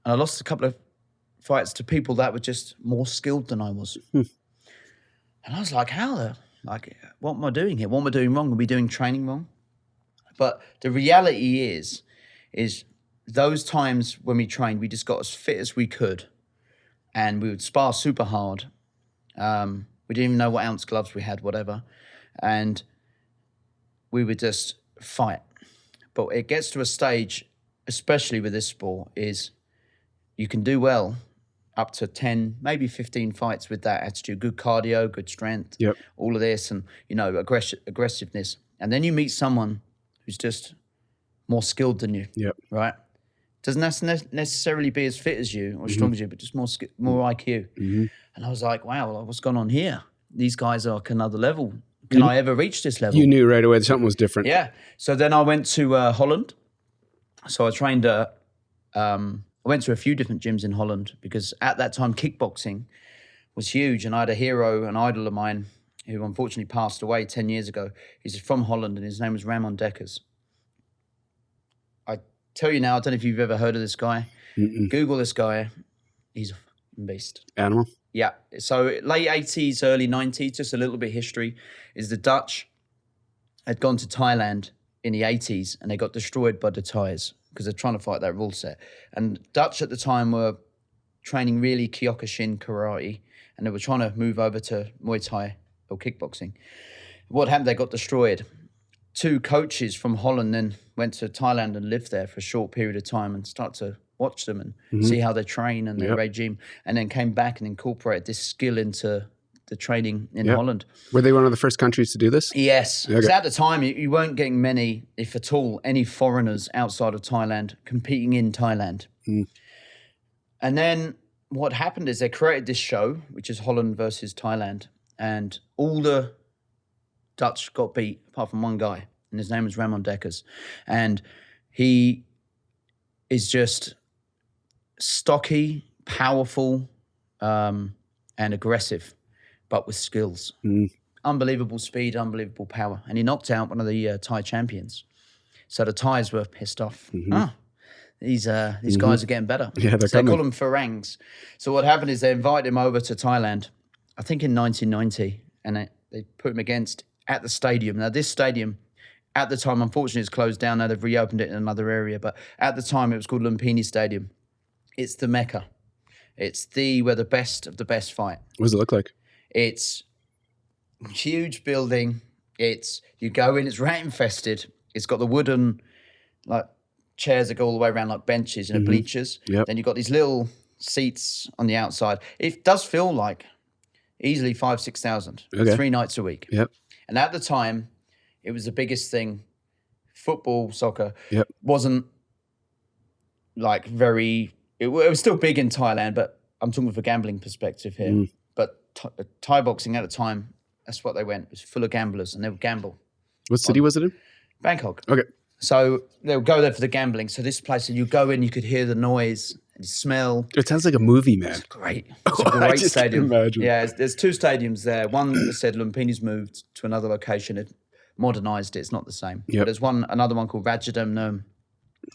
Speaker 2: And I lost a couple of fights to people that were just more skilled than I was. And I was like, what am I doing here? What am I doing wrong? Are we doing training wrong? But the reality is those times when we trained, we just got as fit as we could. And we would spar super hard. We didn't even know what ounce gloves we had, whatever. And we would just fight. But it gets to a stage, especially with this sport, is you can do well up to 10, maybe 15 fights with that attitude. Good cardio, good strength, all of this and, aggressiveness. And then you meet someone who's just more skilled than you, right? Doesn't necessarily be as fit as you or strong as you, but just more IQ. And I was like, wow, what's going on here? These guys are like another level. Can I ever reach this level?
Speaker 1: You knew right away that something was different.
Speaker 2: Yeah. So then I went to Holland. So I trained I went to a few different gyms in Holland because at that time kickboxing was huge and I had a hero, an idol of mine who unfortunately passed away 10 years ago. He's from Holland and his name was Ramon Dekkers. I tell you now, I don't know if you've ever heard of this guy. Google this guy. He's a fucking beast.
Speaker 1: Animal?
Speaker 2: Yeah. So late 80s, early 90s, just a little bit of history, is the Dutch had gone to Thailand in the 80s and they got destroyed by the Thais because they're trying to fight that rule set. And Dutch at the time were training really Kyokushin karate and they were trying to move over to Muay Thai or kickboxing. What happened? They got destroyed. 2 coaches from Holland then went to Thailand and lived there for a short period of time and start to watch them and see how they train and their regime, and then came back and incorporated this skill into the training in Holland. Were
Speaker 1: they one of the first countries to do this?
Speaker 2: Yes. Because at the time, you weren't getting many, if at all, any foreigners outside of Thailand competing in Thailand. And then what happened is they created this show, which is Holland versus Thailand, and all the Dutch got beat apart from one guy, and his name was Ramon Dekkers. And he is just stocky, powerful, and aggressive, but with skills. Unbelievable speed, unbelievable power. And he knocked out one of the Thai champions. So the Thais were pissed off. these guys are getting better.
Speaker 1: Yeah, they're
Speaker 2: so they
Speaker 1: coming.
Speaker 2: call them Farangs. So what happened is they invited him over to Thailand, I think in 1990, and they put him against at the stadium. Now, this stadium, at the time, unfortunately, it's closed down. Now they've reopened it in another area, but at the time, it was called Lumpini Stadium. It's the Mecca. It's where the best of the best fight.
Speaker 1: What does it look like?
Speaker 2: It's a huge building. You go in, it's rat infested. It's got the wooden like chairs that go all the way around like benches, bleachers.
Speaker 1: Yep.
Speaker 2: Then you've got these little seats on the outside. It does feel like easily 5,000-6,000, 3 nights a week.
Speaker 1: Yep.
Speaker 2: And at the time, it was the biggest thing. Football, soccer
Speaker 1: Yep.
Speaker 2: wasn't like very. It was still big in Thailand, but I'm talking from a gambling perspective here. But Thai boxing at the time, that's what they went. It was full of gamblers, and they would gamble.
Speaker 1: What city was it in?
Speaker 2: Bangkok.
Speaker 1: Okay.
Speaker 2: So they would go there for the gambling. So this place, you go in, you could hear the noise and smell.
Speaker 1: It sounds like a movie, man.
Speaker 2: It's great. It's a great
Speaker 1: I just
Speaker 2: stadium.
Speaker 1: Can't imagine.
Speaker 2: Yeah, there's 2 stadiums there. One that said Lumpini's moved to another location. It modernised it. It's not the same.
Speaker 1: Yep.
Speaker 2: But there's another one called Rajadamnern,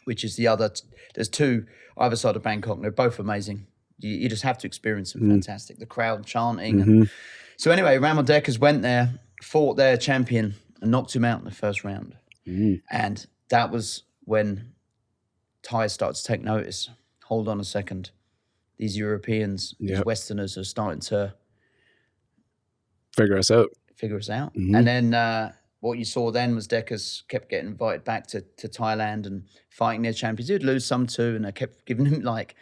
Speaker 2: which is the other. There's 2 either side of Bangkok. And they're both amazing. You just have to experience them. Fantastic. The crowd chanting. So anyway, Ramon Dekkers went there, fought their champion, and knocked him out in the first round. And that was when Thai started to take notice. Hold on a second. These Europeans, these Westerners are starting to
Speaker 1: Figure us out.
Speaker 2: figure us out. And then what you saw then was Dekkers kept getting invited back to Thailand and fighting their champions. He'd lose some too, and they kept giving him like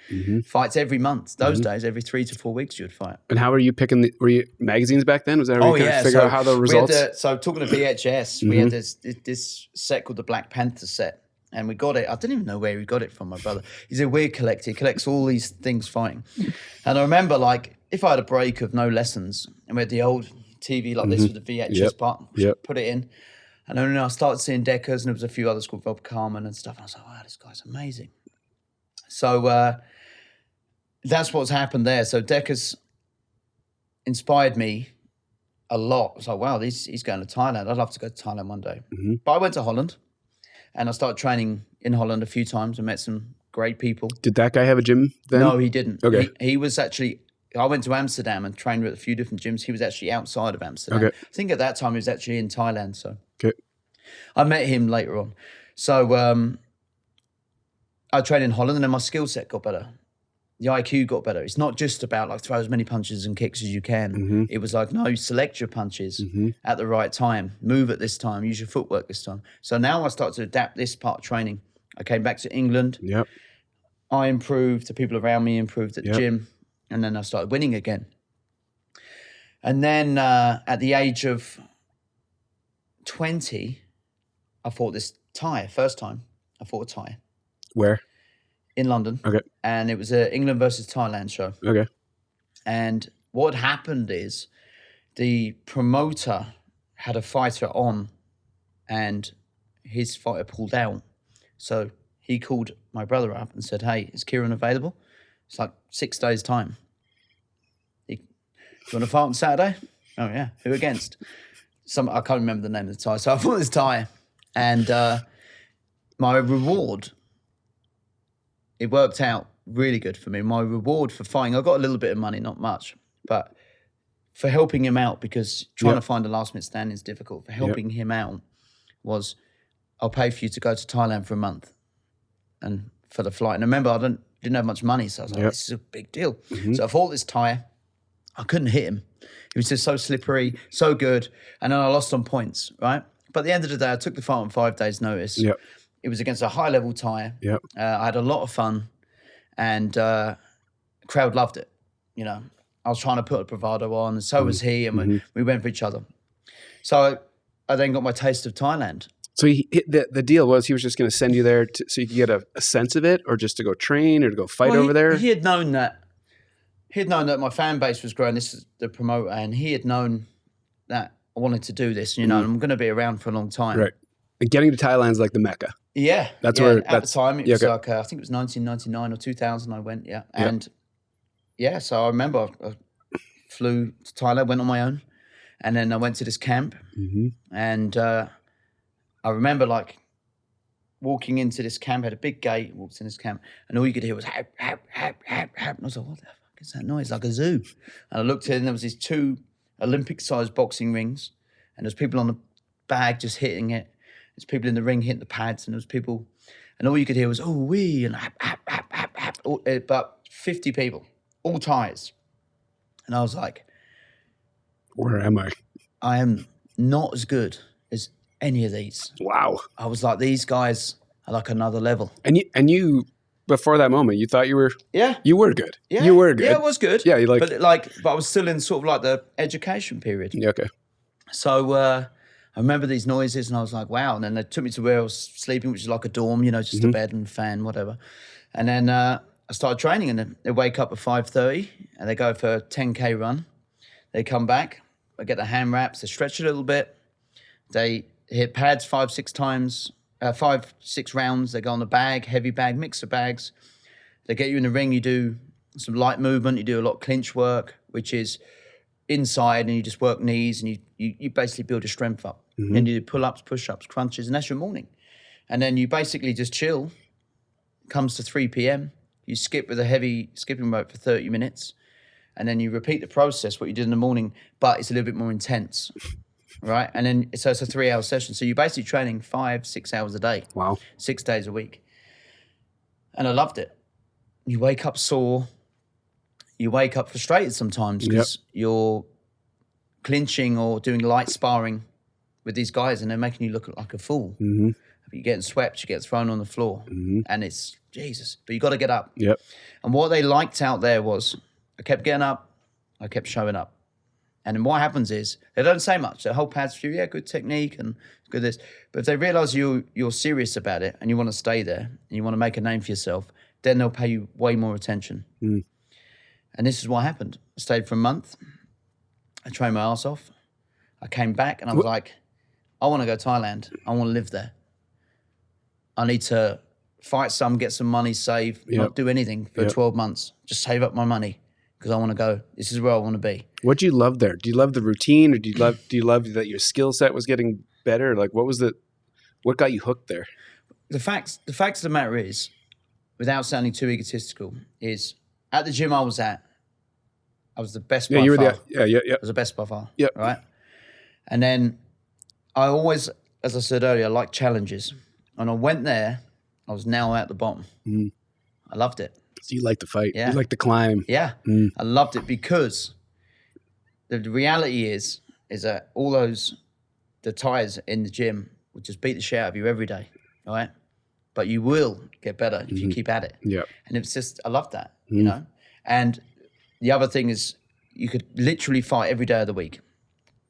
Speaker 2: fights every month. Those days, every 3 to 4 weeks, you'd fight.
Speaker 1: And how were you picking? Were you magazines back then? Was that how you kind of figure out how the results?
Speaker 2: So talking to VHS, we had this set called the Black Panther set. And we got it. I didn't even know where we got it from, my brother. He's a weird collector. He collects all these things fighting. And I remember, like, if I had a break of no lessons, and we had the old TV like this with the VHS part, put it in. And then I started seeing Dekkers, and there was a few others called Rob Carmen and stuff. And I was like, wow, this guy's amazing. So that's what's happened there. So Dekkers inspired me a lot. I was like, wow, he's going to Thailand. I'd love to go to Thailand one day. But I went to Holland. And I started training in Holland a few times and met some great people.
Speaker 1: Did that guy have a gym then?
Speaker 2: No, he didn't.
Speaker 1: Okay.
Speaker 2: He was actually, I went to Amsterdam and trained at a few different gyms. He was actually outside of Amsterdam.
Speaker 1: Okay.
Speaker 2: I think at that time he was actually in Thailand. So
Speaker 1: Okay.
Speaker 2: I met him later on. So I trained in Holland and then my skill set got better. The IQ got better. It's not just about like throw as many punches and kicks as you can. It was like, no, select your punches at the right time. Move at this time. Use your footwork this time. So now I started to adapt this part of training. I came back to England.
Speaker 1: Yep.
Speaker 2: I improved. The people around me improved at the gym. And then I started winning again. And then at the age of 20, I fought this Thai. First time I fought a Thai.
Speaker 1: Where?
Speaker 2: In London.
Speaker 1: Okay.
Speaker 2: And it was a England versus Thailand show.
Speaker 1: Okay.
Speaker 2: And what happened is the promoter had a fighter on and his fighter pulled out. So he called my brother up and said, hey, is Kieran available? It's like 6 days' time. Do you want to fight on Saturday? Oh, yeah. Who against? I can't remember the name of the Thai. So I fought this Thai. And my reward, it worked out really good for me. My reward for fighting, I got a little bit of money, not much, but for helping him out, because trying to find a last minute stand is difficult. For helping him out was, I'll pay for you to go to Thailand for a month and for the flight. And I remember I didn't have much money, so I was like, this is a big deal. So I fought this Thai. I couldn't hit him. He was just so slippery, so good. And then I lost on points, right? But at the end of the day, I took the fight on 5 days' notice.
Speaker 1: Yep.
Speaker 2: It was against a high-level Thai.
Speaker 1: Yep.
Speaker 2: I had a lot of fun, and the crowd loved it. You know, I was trying to put a bravado on, and so was he, and we went for each other. So I then got my taste of Thailand.
Speaker 1: So the deal was he was just going to send you there so you could get a sense of it, or just to go train or to go fight over there?
Speaker 2: He had known that. He had known that my fan base was growing. This is the promoter, and he had known that I wanted to do this. You know, and I'm going to be around for a long time.
Speaker 1: Right. And getting to Thailand is like the Mecca.
Speaker 2: Yeah.
Speaker 1: That's where
Speaker 2: at the time it was like I think it was 1999 or 2000 I went, And so I remember I flew to Thailand, went on my own, and then I went to this camp and I remember like walking into this camp, had a big gate, walked in this camp, and all you could hear was hap, hap, hap, hap, hap. And I was like, what the fuck is that noise? Like a zoo. And I looked in, and there was these 2 Olympic-sized boxing rings, and there's people on the bag just hitting it. There's people in the ring hitting the pads, and there was people, and all you could hear was, oh, wee, and hap, hap, hap, hap, hap. About 50 people, all Thais. And I was like,
Speaker 1: where am I?
Speaker 2: I am not as good as any of these.
Speaker 1: Wow.
Speaker 2: I was like, these guys are like another level.
Speaker 1: And you before that moment, you thought you were you were good.
Speaker 2: Yeah.
Speaker 1: You were good.
Speaker 2: Yeah, it was good.
Speaker 1: Yeah,
Speaker 2: but I was still in sort of like the education period.
Speaker 1: Yeah, okay.
Speaker 2: So I remember these noises and I was like, wow. And then they took me to where I was sleeping, which is like a dorm, just a bed and fan, whatever. And then I started training, and then they wake up at 5:30 and they go for a 10K run. They come back, they get the hand wraps, they stretch a little bit. They hit pads 5-6 times, 5-6 rounds. They go on the bag, heavy bag, mix of bags. They get you in the ring. You do some light movement. You do a lot of clinch work, which is inside, and you just work knees, and you basically build your strength up.
Speaker 1: Mm-hmm.
Speaker 2: And you do pull-ups, push-ups, crunches, and that's your morning. And then you basically just chill. Comes to 3 p.m. You skip with a heavy skipping rope for 30 minutes. And then you repeat the process, what you did in the morning, but it's a little bit more intense, right? And then, so it's a 3-hour session. So you're basically training 5-6 hours a day.
Speaker 1: Wow.
Speaker 2: 6 days a week. And I loved it. You wake up sore. You wake up frustrated sometimes because you're clinching or doing light sparring with these guys and they're making you look like a fool.
Speaker 1: Mm-hmm.
Speaker 2: You're getting swept, you get thrown on the floor.
Speaker 1: Mm-hmm.
Speaker 2: And it's, Jesus, but you got to get up.
Speaker 1: Yep.
Speaker 2: And what they liked out there was, I kept getting up, I kept showing up. And then what happens is, they don't say much. They hold pads for you, yeah, good technique and good this. But if they realize you're serious about it and you want to stay there and you want to make a name for yourself, then they'll pay you way more attention. Mm. And this is what happened. I stayed for a month. I trained my ass off. I came back and I was like, I want to go to Thailand. I want to live there. I need to fight some, get some money, save, not do anything for 12 months. Just save up my money because I want to go. This is where I want to be.
Speaker 1: What do you love there? Do you love the routine, or do you love that your skill set was getting better? Like, what got you hooked there?
Speaker 2: The fact of the matter is, without sounding too egotistical, is at the gym I was at, I was the best by far. I was the best by far.
Speaker 1: Yep.
Speaker 2: Right? And then I always, as I said earlier, I like challenges. And I went there, I was now at the bottom. Mm. I loved it.
Speaker 1: So you like to fight.
Speaker 2: Yeah.
Speaker 1: You like to climb.
Speaker 2: Yeah. Mm. I loved it because the reality is that all the Thais in the gym would just beat the shit out of you every day, right? But you will get better if you keep at it.
Speaker 1: Yeah.
Speaker 2: And it's just, I love that, you know? And the other thing is you could literally fight every day of the week.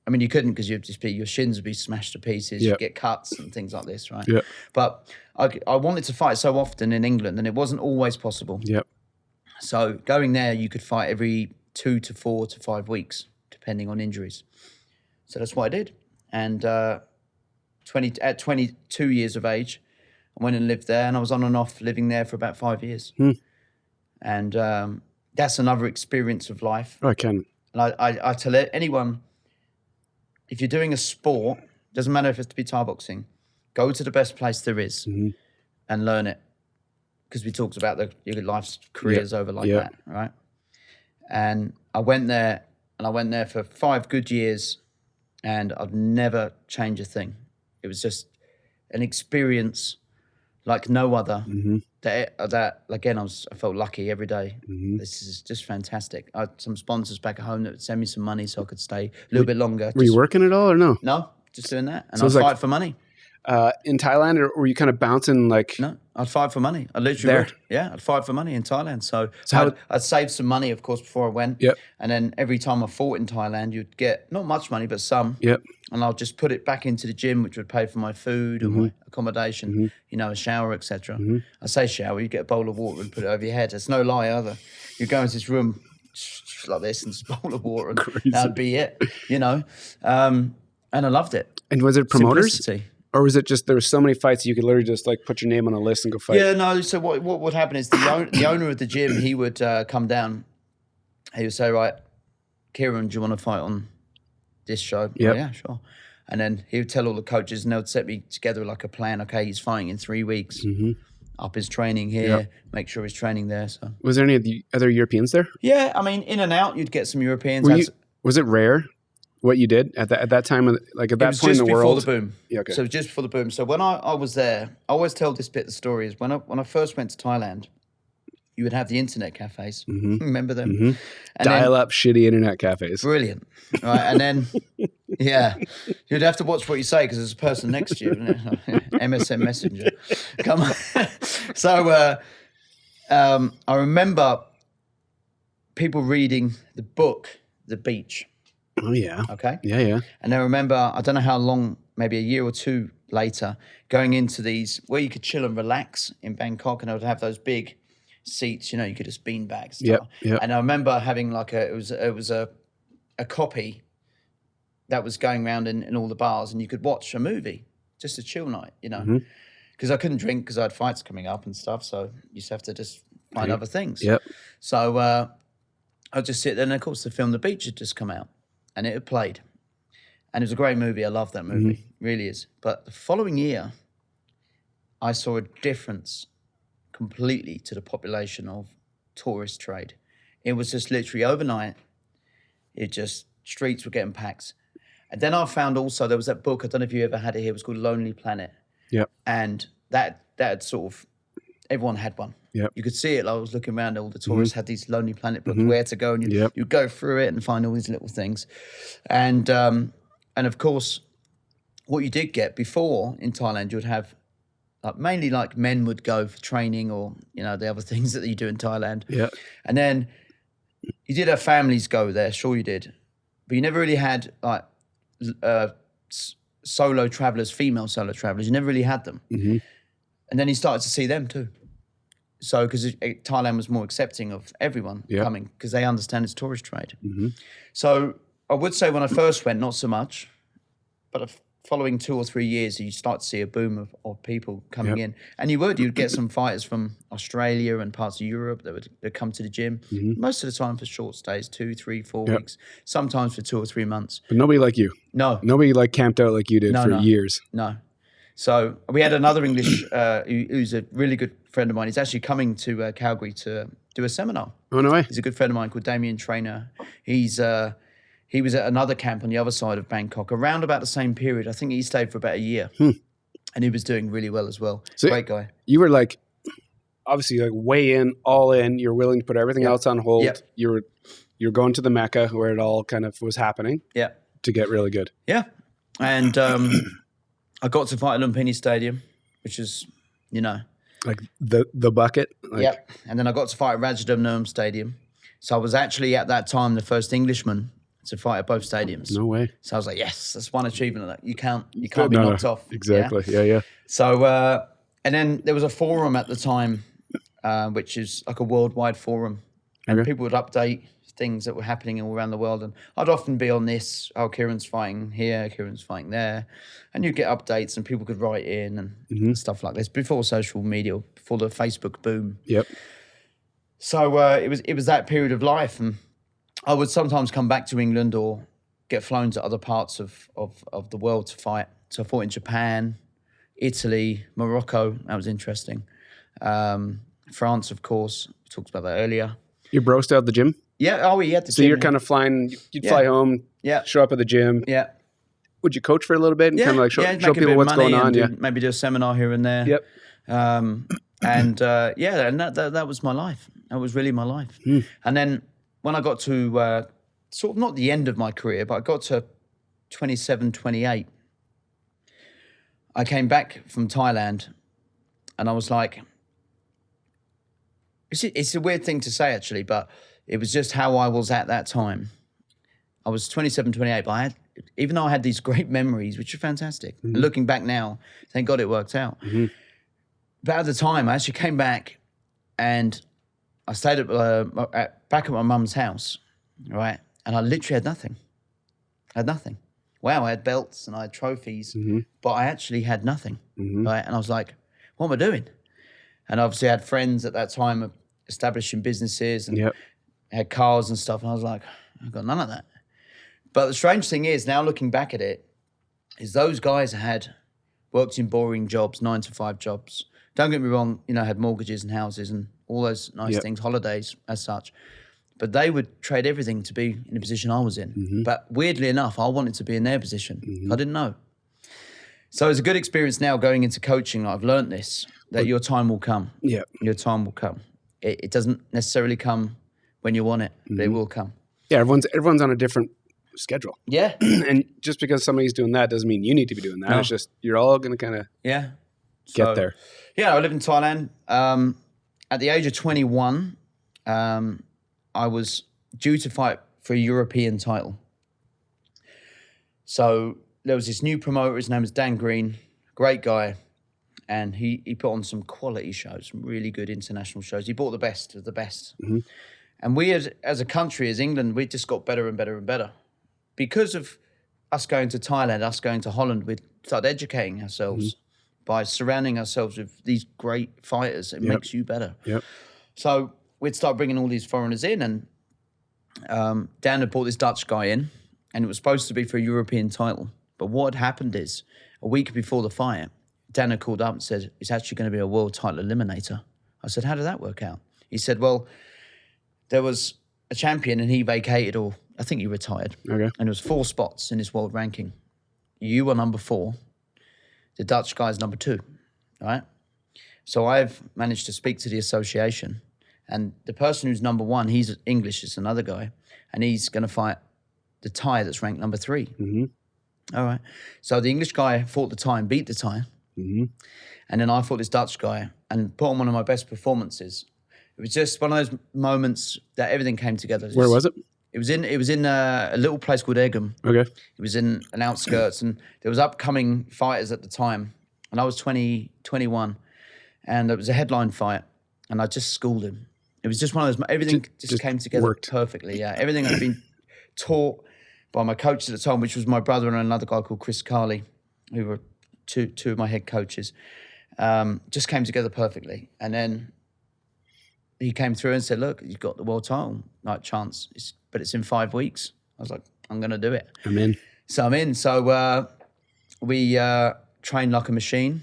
Speaker 2: I mean, you couldn't because your shins would be smashed to pieces. You'd get cuts and things like this, right? Yeah. But I wanted to fight so often in England, and it wasn't always possible.
Speaker 1: Yep.
Speaker 2: So going there, you could fight every 2 to 4 to 5 weeks, depending on injuries. So that's what I did. And at 22 years of age, I went and lived there, and I was on and off living there for about 5 years. And that's another experience of life.
Speaker 1: Oh, I can.
Speaker 2: And I tell anyone, if you're doing a sport, doesn't matter if it's to be Thai boxing, go to the best place there is and learn it. Because we talked about your life's careers over like that, right? And I went there for 5 good years, and I've never changed a thing. It was just an experience like no other. That again, I felt lucky every day. This is just fantastic. I had some sponsors back at home that would send me some money so I could stay a little bit longer.
Speaker 1: Were you working at all or no?
Speaker 2: No, just doing that. And
Speaker 1: So
Speaker 2: I'd fight for money.
Speaker 1: In Thailand, or were you kind of bouncing like?
Speaker 2: No, I'd fight for money. I literally would. Yeah, I'd fight for money in Thailand. So I'd save some money, of course, before I went. Yep. And then every time I fought in Thailand, you'd get not much money, but some. Yep. And I'll just put it back into the gym, which would pay for my food and my accommodation, a shower, etc. I say shower, you get a bowl of water and put it over your head. It's no lie either. You go into this room like this and just a bowl of water, and that'd be it, And I loved it.
Speaker 1: And was it promoters?
Speaker 2: Simplicity.
Speaker 1: Or was it just there were so many fights you could literally just like put your name on a list and go fight?
Speaker 2: Yeah, no. So what would happen is the owner of the gym, he would come down. He would say, right, Kieran, do you want to fight on this show?
Speaker 1: Yep.
Speaker 2: Oh, yeah, sure. And then he would tell all the coaches, and they would set me together like a plan. Okay, he's fighting in 3 weeks. Up his training here, make sure he's training there. So,
Speaker 1: was there any of the other Europeans there?
Speaker 2: yeah, I mean, in and out, you'd get some Europeans.
Speaker 1: Was it rare what you did at that time? Like at that point in the world,
Speaker 2: just before the boom.
Speaker 1: Yeah, okay.
Speaker 2: So just before the boom. So when I was there, I always tell this bit of the story is when I first went to Thailand, you would have the internet cafes. Remember them? And
Speaker 1: dial-up shitty internet cafes.
Speaker 2: Brilliant. Right, and then yeah, you'd have to watch what you say because there's a person next to you. MSN Messenger. Come on. So I remember people reading the book, The Beach.
Speaker 1: Oh yeah.
Speaker 2: Okay.
Speaker 1: Yeah.
Speaker 2: And I remember, I don't know how long, maybe a year or two later, going into these where you could chill and relax in Bangkok, and I would have those big seats, you could just beanbag style.
Speaker 1: Yep.
Speaker 2: And I remember having like it was a copy that was going around in all the bars, and you could watch a movie, just a chill night, because I couldn't drink because I had fights coming up and stuff, so you just have to just find other things.
Speaker 1: Yep.
Speaker 2: So I'd just sit there, and of course the film The Beach had just come out, and it had played, and it was a great movie. I love that movie, really is. But the following year, I saw a difference completely to the population of tourist trade. It was just literally overnight. Streets were getting packed. And then I found also there was that book, I don't know if you ever had it here, it was called Lonely Planet.
Speaker 1: Yep.
Speaker 2: And that sort of, everyone had one.
Speaker 1: Yep.
Speaker 2: You could see it. I was looking around, all the tourists had these Lonely Planet books, where to go, and you go through it and find all these little things. And of course, what you did get before in Thailand, you would have mainly like men would go for training or, the other things that you do in Thailand.
Speaker 1: Yeah.
Speaker 2: And then you did have families go there, sure you did. But you never really had like solo travelers, female solo travelers. You never really had them. And then you started to see them too. So because Thailand was more accepting of everyone coming because they understand it's tourist trade. So I would say when I first went, not so much, but following 2 or 3 years, you start to see a boom of people coming in. And you'd get some fighters from Australia and parts of Europe that would come to the gym. Most of the time for short stays, 2, 3, 4 weeks, sometimes for 2 or 3 months.
Speaker 1: But nobody like you.
Speaker 2: No.
Speaker 1: Nobody camped out like you did for years.
Speaker 2: No. So we had another English, who's a really good friend of mine. He's actually coming to Calgary to do a seminar.
Speaker 1: Oh, no way.
Speaker 2: He's a good friend of mine called Damien Traynor. He was at another camp on the other side of Bangkok around about the same period. I think he stayed for about a year. And he was doing really well as well. So great guy.
Speaker 1: You were obviously way in, all in. You're willing to put everything else on hold.
Speaker 2: Yep.
Speaker 1: You're going to the Mecca where it all kind of was happening.
Speaker 2: Yeah.
Speaker 1: To get really good.
Speaker 2: Yeah. And I got to fight at Lumpini Stadium, which is,
Speaker 1: like the bucket.
Speaker 2: Yep. And then I got to fight at Rajadamnern Stadium. So I was actually at that time the first Englishman to fight at both stadiums.
Speaker 1: No way.
Speaker 2: So I was like, yes, that's one achievement of that. You can't be knocked off.
Speaker 1: Exactly. Yeah.
Speaker 2: So and then there was a forum at the time, which is like a worldwide forum, and people would update things that were happening all around the world. And I'd often be on this, Kieran's fighting here, Kieran's fighting there. And you'd get updates and people could write in and stuff like this before social media, before the Facebook boom.
Speaker 1: Yep.
Speaker 2: So it was that period of life. And I would sometimes come back to England or get flown to other parts of the world to fight. So I fought in Japan, Italy, Morocco. That was interesting. France, of course. We talked about that earlier.
Speaker 1: Your bro still at the gym?
Speaker 2: Yeah. Oh, he had the
Speaker 1: gym. So you're kind of flying, you'd fly home, show up at the gym.
Speaker 2: Yeah.
Speaker 1: Would you coach for a little bit and kind of show people what's going on?
Speaker 2: Maybe do a seminar here and there.
Speaker 1: Yep.
Speaker 2: And that was my life. That was really my life. And then when I got to sort of not the end of my career, but I got to 27, 28, I came back from Thailand and I was like, it's a weird thing to say actually, but it was just how I was at that time. I was 27, 28, but even though I had these great memories, which are fantastic, and looking back now, thank God it worked out. But at the time, I actually came back and I stayed back at my mum's house, right? And I literally had nothing. I had nothing. Wow, I had belts and I had trophies, but I actually had nothing, right? And I was like, what am I doing? And obviously I had friends at that time establishing businesses and had cars and stuff. And I was like, I've got none of that. But the strange thing is, now looking back at it, is those guys had worked in boring jobs, 9-to-5 jobs. Don't get me wrong, had mortgages and houses and all those nice things, holidays as such. But they would trade everything to be in the position I was in. But weirdly enough, I wanted to be in their position. I didn't know. So it's a good experience now going into coaching. I've learned this, that your time will come.
Speaker 1: Yeah.
Speaker 2: Your time will come. It doesn't necessarily come when you want it, but it will come.
Speaker 1: Yeah, everyone's on a different schedule.
Speaker 2: Yeah.
Speaker 1: And just because somebody's doing that doesn't mean you need to be doing that. No. It's just you're all going to kind of get there.
Speaker 2: Yeah, I live in Thailand. At the age of 21, I was due to fight for a European title. So there was this new promoter, his name was Dan Green, great guy. And he put on some quality shows, some really good international shows. He brought the best of the best. And we as a country, as England, we just got better and better and better. Because of us going to Thailand, us going to Holland, we started educating ourselves by surrounding ourselves with these great fighters. It makes you better. So we'd start bringing all these foreigners in, and Dan had brought this Dutch guy in, and it was supposed to be for a European title. But what had happened is, a week before the fight, Dan had called up and said, it's actually going to be a world title eliminator. I said, how did that work out? He said, well, there was a champion and he vacated, or I think he retired.
Speaker 1: Okay.
Speaker 2: And there was 4 spots in his world ranking. You were number 4. The Dutch guy's number 2, right? So I've managed to speak to the association, and the person who's number 1, he's English, is another guy, and he's going to fight the Thai that's ranked number 3. All right. So the English guy fought the Thai and beat the Thai. And then I fought this Dutch guy and put on one of my best performances. It was just one of those moments that everything came together.
Speaker 1: Where was it?
Speaker 2: It was in a little place called Egham.
Speaker 1: Okay.
Speaker 2: It was in an outskirts, and there was upcoming fighters at the time. And I was 21, and it was a headline fight, and I just schooled him. It was just one of those, everything just came together perfectly. Yeah, everything I'd been taught by my coaches at the time, which was my brother and another guy called Chris Carley, who were two of my head coaches, just came together perfectly. And then he came through and said, look, you've got the world title chance, but it's in 5 weeks. I was like, I'm going to do it.
Speaker 1: I'm in.
Speaker 2: So I'm in. So we trained like a machine.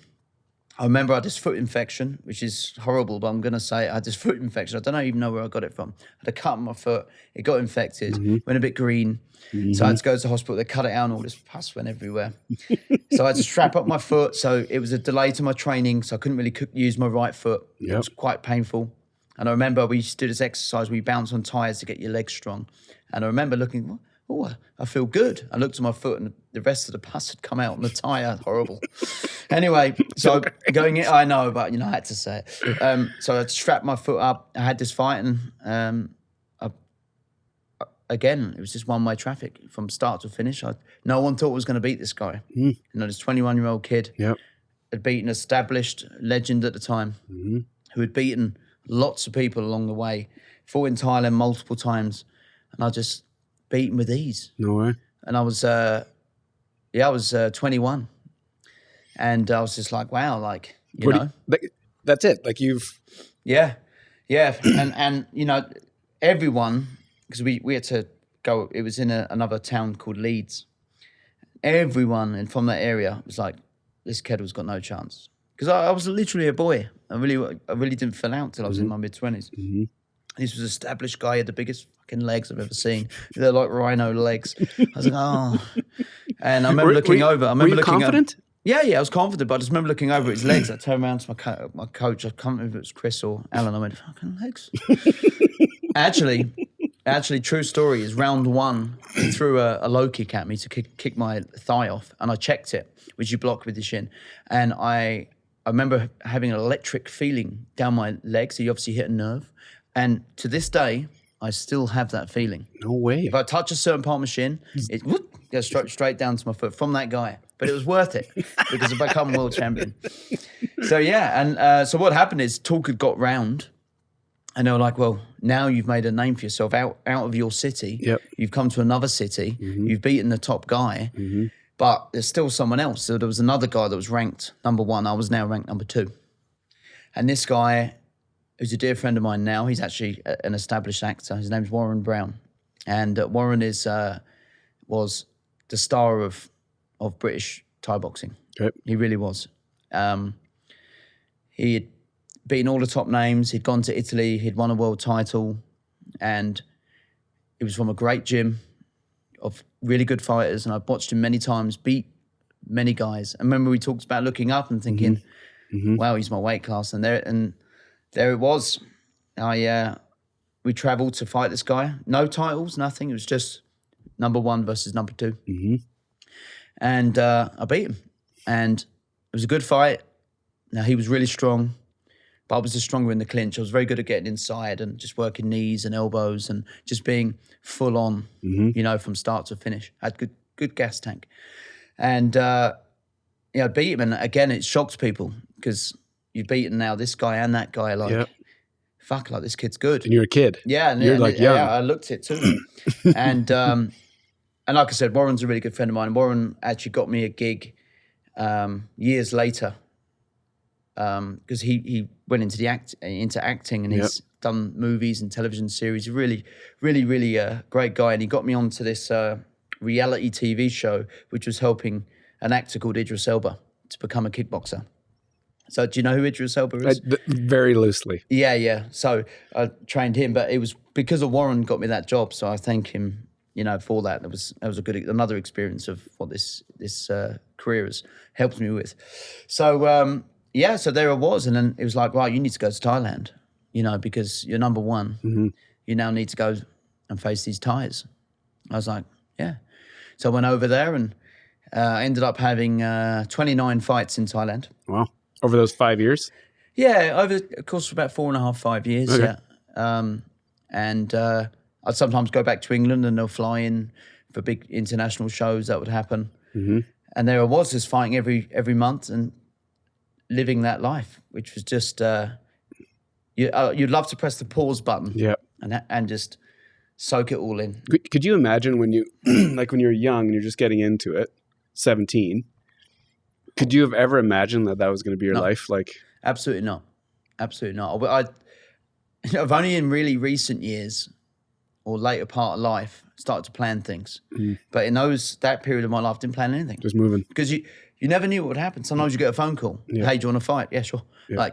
Speaker 2: I remember I had this foot infection, which is horrible, but I'm going to say I had this foot infection. I don't even know where I got it from. I had a cut on my foot. It got infected, went a bit green. So I had to go to the hospital. They cut it out and all this pus went everywhere. So I had to strap up my foot. So it was a delay to my training. So I couldn't really use my right foot. It was quite painful. And I remember we used to do this exercise. We bounce on tyres to get your legs strong. And I remember looking, oh, I feel good. I looked at my foot and the rest of the pus had come out on the tyre. Horrible. Anyway, so going in, I know, but I had to say it. So I strapped my foot up. I had this fight, and again, it was just one-way traffic from start to finish. No one thought I was going to beat this guy. This 21-year-old kid had beaten an established legend at the time who had beaten lots of people along the way, fought in Thailand multiple times, and I just beat him with ease.
Speaker 1: No way.
Speaker 2: And I was 21. And I was just like, wow, like, you know.
Speaker 1: That's it. Like you've...
Speaker 2: Yeah. And everyone, because we had to go, it was in another town called Leeds. Everyone and from that area was like, this Keddle's got no chance. Because I was literally a boy. I really didn't fill out till I was in my mid-20s. This was an established guy, he had the biggest fucking legs I've ever seen. They're like rhino legs. I was like, oh. And I remember looking over.
Speaker 1: Were you confident?
Speaker 2: Yeah, I was confident, but I just remember looking over at his legs. I turned around to my coach. I can't remember if it was Chris or Alan. I went, fucking legs. Actually, true story is round 1, he threw a low kick at me to kick my thigh off, and I checked it, which you block with your shin. And I remember having an electric feeling down my legs. He obviously hit a nerve. And to this day, I still have that feeling.
Speaker 1: No way.
Speaker 2: If I touch a certain part of my shin, it goes straight down to my foot from that guy. But it was worth it because I've become world champion. So, and so what happened is talk had got round, and they were like, well, now you've made a name for yourself out of your city.
Speaker 1: Yep.
Speaker 2: You've come to another city. You've beaten the top guy. But there's still someone else. So there was another guy that was ranked number 1. I was now ranked number 2. And this guy, who's a dear friend of mine now, he's actually an established actor. His name's Warren Brown. And Warren was the star of of British Thai boxing.
Speaker 1: Okay.
Speaker 2: He really was. He had beaten all the top names. He'd gone to Italy. He'd won a world title. And he was from a great gym of really good fighters. And I've watched him many times beat many guys. I remember we talked about looking up and thinking, wow, he's my weight class. And there it was. We travelled to fight this guy. No titles, nothing. It was just number 1 versus number 2. And I beat him. And it was a good fight. Now, he was really strong, but I was just stronger in the clinch. I was very good at getting inside and just working knees and elbows and just being full on, from start to finish. I had good gas tank. And, I beat him. And again, it shocked people because you've beaten now this guy and that guy. Fuck, this kid's good.
Speaker 1: And you're a kid.
Speaker 2: Yeah. And
Speaker 1: you're young.
Speaker 2: Yeah, I looked it too. And like I said, Warren's a really good friend of mine. Warren actually got me a gig years later because he went into acting and he's done movies and television series. Really, really, really a great guy. And he got me onto this reality TV show, which was helping an actor called Idris Elba to become a kickboxer. So do you know who Idris Elba is?
Speaker 1: Very loosely.
Speaker 2: Yeah. So I trained him, but it was because of Warren got me that job. So I thank him, for that. That was another experience of what this career has helped me with. So so there I was, and then it was like, right, you need to go to Thailand, because you're number 1. You now need to go and face these Thais. I was like, yeah. So I went over there and I ended up having 29 fights in Thailand.
Speaker 1: Wow. Over those 5 years?
Speaker 2: Yeah, over the course of about 4.5, 5 years,
Speaker 1: okay.
Speaker 2: And I'd sometimes go back to England and they'll fly in for big international shows that would happen. And there I was just fighting every month and living that life, which was just, you'd love to press the pause button and just soak it all in.
Speaker 1: Could you imagine when you, when you're young and you're just getting into it, 17, could you have ever imagined that was going to be your life?
Speaker 2: Absolutely not. Absolutely not. I've only in really recent years or later part of life started to plan things. But in that period of my life, didn't plan anything.
Speaker 1: Just moving.
Speaker 2: Because you never knew what would happen. Sometimes you get a phone call. Hey, do you want to fight? Yeah, sure.
Speaker 1: Yeah.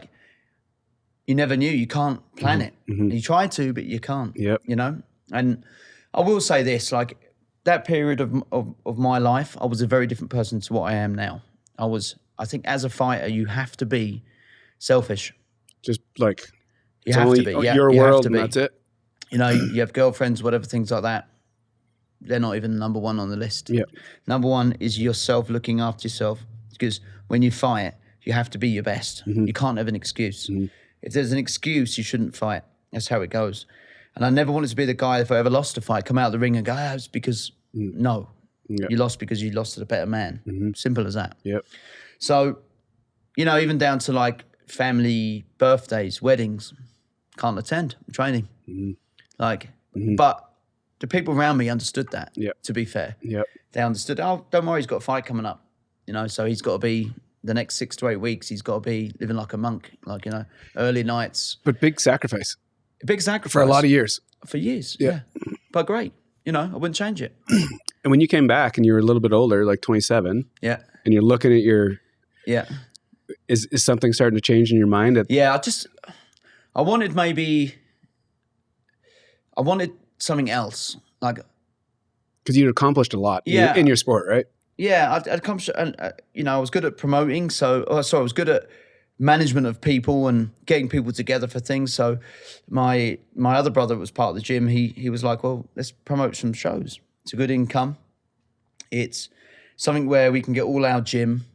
Speaker 2: You never knew. You can't plan it. You try to, but you can't.
Speaker 1: Yep.
Speaker 2: And I will say this, that period of my life, I was a very different person to what I am now. I think as a fighter, you have to be selfish.
Speaker 1: Just
Speaker 2: you have to be. Yeah,
Speaker 1: your
Speaker 2: you
Speaker 1: world
Speaker 2: have to
Speaker 1: and
Speaker 2: be.
Speaker 1: that's it.
Speaker 2: You have girlfriends, whatever, things like that. They're not even number 1 on the list.
Speaker 1: Yeah.
Speaker 2: Number 1 is yourself, looking after yourself. Because when you fight, you have to be your best. You can't have an excuse. If there's an excuse, you shouldn't fight. That's how it goes. And I never wanted to be the guy, if I ever lost a fight, come out of the ring and go, it's because, no. Yep. You lost because you lost to the better man. Simple as that.
Speaker 1: Yep.
Speaker 2: So, even down to family birthdays, weddings, can't attend, I'm training. But the people around me understood that, to be fair.
Speaker 1: Yep.
Speaker 2: They understood, don't worry, he's got a fight coming up. So he's got to be, the next 6 to 8 weeks, he's got to be living like a monk, early nights.
Speaker 1: But big sacrifice.
Speaker 2: A big sacrifice.
Speaker 1: For a lot of years.
Speaker 2: For years, yeah. But great. I wouldn't change it.
Speaker 1: And when you came back and you were a little bit older, 27.
Speaker 2: Yeah.
Speaker 1: And you're looking at your...
Speaker 2: Yeah.
Speaker 1: Is something starting to change in your mind?
Speaker 2: I wanted something else.
Speaker 1: Because you'd accomplished a lot in your sport, right?
Speaker 2: Yeah, I'd accomplished, and I was good at promoting. I was good at management of people and getting people together for things. So my other brother was part of the gym. He was like, well, let's promote some shows. It's a good income. It's something where we can get all our gym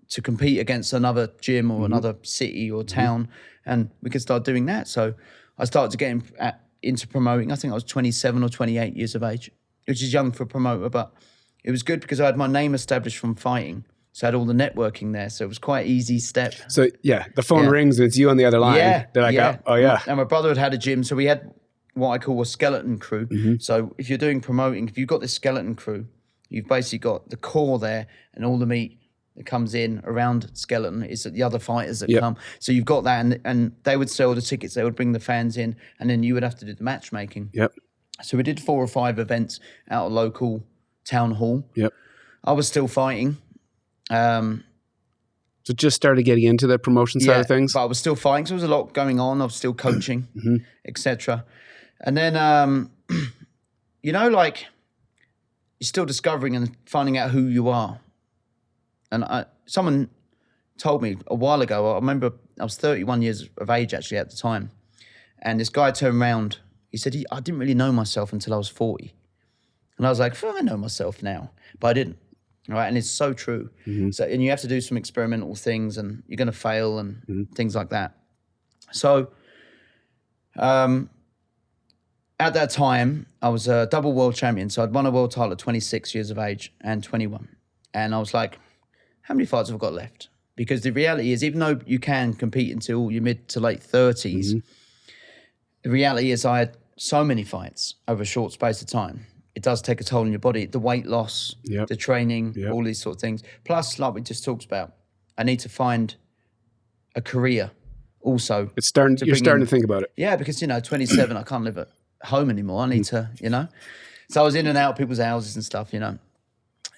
Speaker 2: to compete against another gym or another city or town, and we could start doing that. So I started to get into promoting. I think I was 27 or 28 years of age, which is young for a promoter, but it was good because I had my name established from fighting. So I had all the networking there. So it was quite an easy step.
Speaker 1: So the phone rings and it's you on the other line. They're like, oh yeah.
Speaker 2: And my brother had a gym. So we had what I call a skeleton crew. So if you're doing promoting, if you've got this skeleton crew, you've basically got the core there and all the meat that comes in around skeleton is the other fighters that come. So you've got that and they would sell the tickets. They would bring the fans in and then you would have to do the matchmaking.
Speaker 1: Yep.
Speaker 2: So we did 4 or 5 events out of local town hall.
Speaker 1: Yep.
Speaker 2: I was still fighting.
Speaker 1: So just started getting into the promotion side of things?
Speaker 2: But I was still fighting. So there was a lot going on. I was still coaching, etc. And then, you know, like you're still discovering and finding out who you are. And someone told me a while ago, I remember I was 31 years of age actually at the time. And this guy turned around. He said, I didn't really know myself until I was 40. And I was like, I know myself now. But I didn't. Right, and it's so true. So, and you have to do some experimental things, and you're going to fail and things like that. So, at that time, I was a double world champion. So I'd won a world title at 26 years of age and 21. And I was like, how many fights have I got left? Because the reality is, even though you can compete until your mid to late 30s, the reality is I had so many fights over a short space of time. It does take a toll on your body. The weight loss, the training, all these sort of things. Plus, like we just talked about, I need to find a career also.
Speaker 1: You're starting to think about it.
Speaker 2: Yeah, because, 27, I can't live at home anymore. I need to, So I was in and out of people's houses and stuff,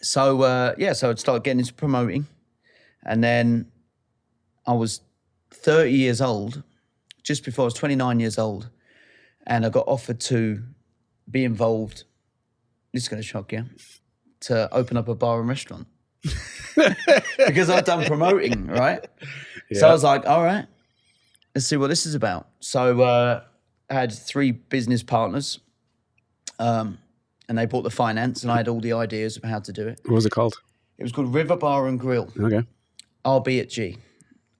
Speaker 2: So, so I'd start getting into promoting. And then I was 30 years old, just before I was 29 years old. And I got offered to be involved, this is going to shock you, to open up a bar and restaurant. Because I'd done promoting, right? Yeah. So I was like, all right, let's see what this is about. So I had 3 business partners, and they bought the finance, and I had all the ideas of how to do it.
Speaker 1: What was it called?
Speaker 2: It was called River Bar and Grill.
Speaker 1: Okay.
Speaker 2: RB@G.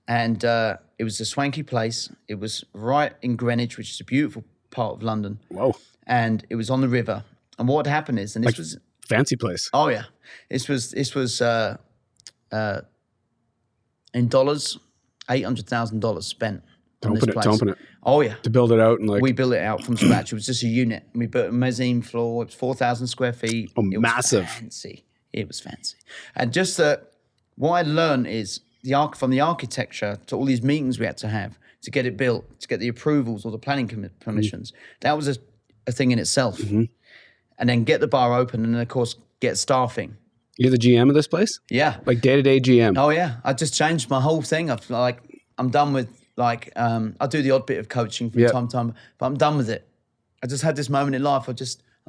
Speaker 2: And it was a swanky place. It was right in Greenwich, which is a beautiful part of London.
Speaker 1: Whoa.
Speaker 2: And it was on the river. And what had happened is, and this was
Speaker 1: fancy place.
Speaker 2: Oh yeah, this was in dollars, $800,000 spent on this place.
Speaker 1: To open it.
Speaker 2: Oh yeah,
Speaker 1: to build it out and
Speaker 2: we built it out from scratch. It was just a unit. We built a mezzanine floor. It was 4,000 square feet.
Speaker 1: Oh,
Speaker 2: it
Speaker 1: massive!
Speaker 2: Was fancy. It was fancy. And just what I learned is from the architecture to all these meetings we had to have to get it built, to get the approvals or the planning permissions. That was a thing in itself. And then get the bar open, and then of course get staffing.
Speaker 1: You're the GM of this place?
Speaker 2: Yeah.
Speaker 1: Like day-to-day GM?
Speaker 2: Oh yeah. I just changed my whole thing. I'm done with I do the odd bit of coaching from time to time, but I'm done with it. I just had this moment in life. I'm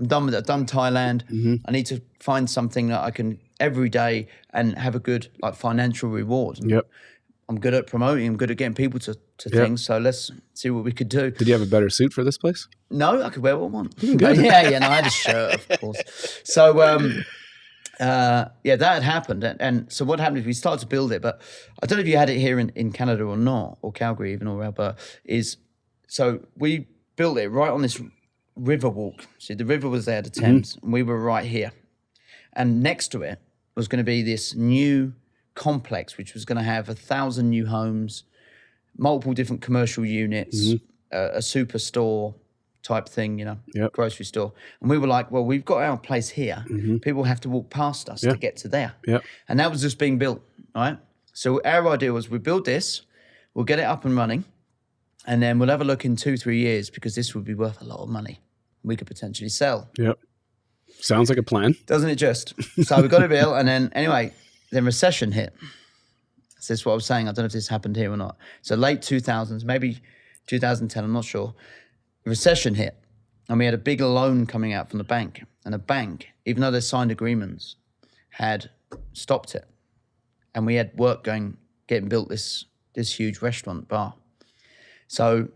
Speaker 2: done with it. I've done Thailand. I need to find something that I can every day and have a good financial reward.
Speaker 1: Yep.
Speaker 2: I'm good at promoting. I'm good at getting people to things. So let's see what we could do.
Speaker 1: Did you have a better suit for this place?
Speaker 2: No, I could wear what I want. Yeah. No, I had a shirt, of course. So, that had happened. And so what happened is we started to build it, but I don't know if you had it here in Canada or not, or Calgary even, or Alberta, so we built it right on this river walk. See, the river was there, the Thames, and we were right here. And next to it was going to be this new complex, which was going to have 1,000 new homes, multiple different commercial units, a superstore type thing, grocery store. And we were like, well, we've got our place here. People have to walk past us to get to there. And that was just being built, right? So our idea was we build this, we'll get it up and running, and then we'll have a look in 2-3 years because this would be worth a lot of money. We could potentially sell.
Speaker 1: Yep. Sounds like a plan.
Speaker 2: Doesn't it just? So we got it built, and then anyway, then recession hit. So this is what I was saying. I don't know if this happened here or not. So late 2000s, maybe 2010, I'm not sure. Recession hit, and we had a big loan coming out from the bank. And the bank, even though they signed agreements, had stopped it. And we had work getting built this huge restaurant bar. So